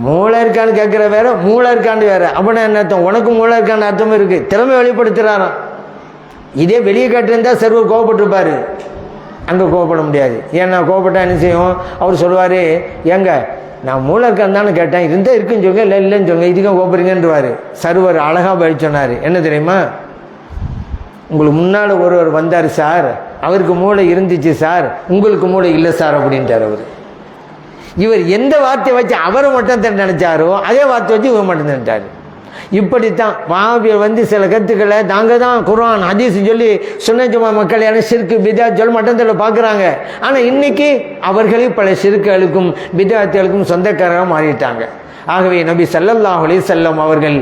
மூளை இருக்கான்னு கேட்குற வேற, மூளை இருக்கான்னு வேற. அப்படின்னா என்ன அர்த்தம்? உனக்கு மூளை இருக்கான்னு அர்த்தமும் இருக்கு, திறமை வெளிப்படுத்துகிறாராம். இதே வெளியே கேட்டிருந்தா சர்வர் கோவப்பட்டிருப்பாரு, அங்கே கோவப்பட முடியாது. ஏன்னா கோவப்பட்டா என்ன செய்யும்? அவர் சொல்லுவார், ஏங்க நான் மூளை இருக்கான்னு தானே கேட்டேன், இருந்தால் இருக்குன்னு சொல்லுங்க, இல்லை இல்லைன்னு சொல்லுங்க, இதுக்கும் கோபுறீங்கன்றவார். சர்வர் அழகாக பதில் சொன்னார். என்ன தெரியுமா? உங்களுக்கு முன்னால் ஒருவர் வந்தார் சார், அவருக்கு மூளை இருந்துச்சு சார், உங்களுக்கு மூளை இல்லை சார் அப்படின்ட்டார் அவர். இவர் எந்த வார்த்தையை வச்சு அவரை மட்டும் தான் நினைச்சாரோ அதே வார்த்தை வச்சு இவர் மட்டும் நினைச்சாரு. இப்படித்தான் வஹாபியர் சில கருத்துக்களை நாங்கள் தான் குர்ஆன் ஹதீஸ் சொல்லி சுன்னத் ஜமாத் மக்கள் யாரும் ஷிர்க் பித்அத் சொல்ல மட்டத்தில் பார்க்குறாங்க. ஆனால் இன்னைக்கு அவர்களே பல ஷிர்க்குகளுக்கும் பித்அத்துகளுக்கும் சொந்தக்காரராக மாறிட்டாங்க. ஆகவே நபி ஸல்லல்லாஹு அலைஹி வஸல்லம் அவர்கள்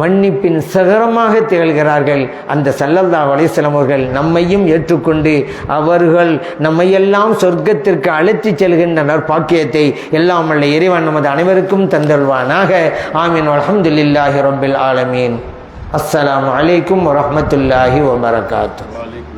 மன்னிப்பின் சகரமாக திகழ்கிறார்கள். அந்த ஸல்லல்லாஹு அலைஹி வஸல்லம் அவர்கள் நம்மையும் ஏற்றுக்கொண்டு அவர்கள் நம்மையெல்லாம் சொர்க்கத்திற்கு அழைத்து செல்கின்ற நற்பாக்கியத்தை எல்லாம் வல்ல இறைவன் நமது அனைவருக்கும் தந்தல்வானாக. ஆமீன். அல்ஹம்துலில்லாஹி ரப்பில் ஆலமீன். அஸ்ஸலாமு அலைக்கும் வரஹ்மத்துல்லாஹி வபரகாத்துஹு.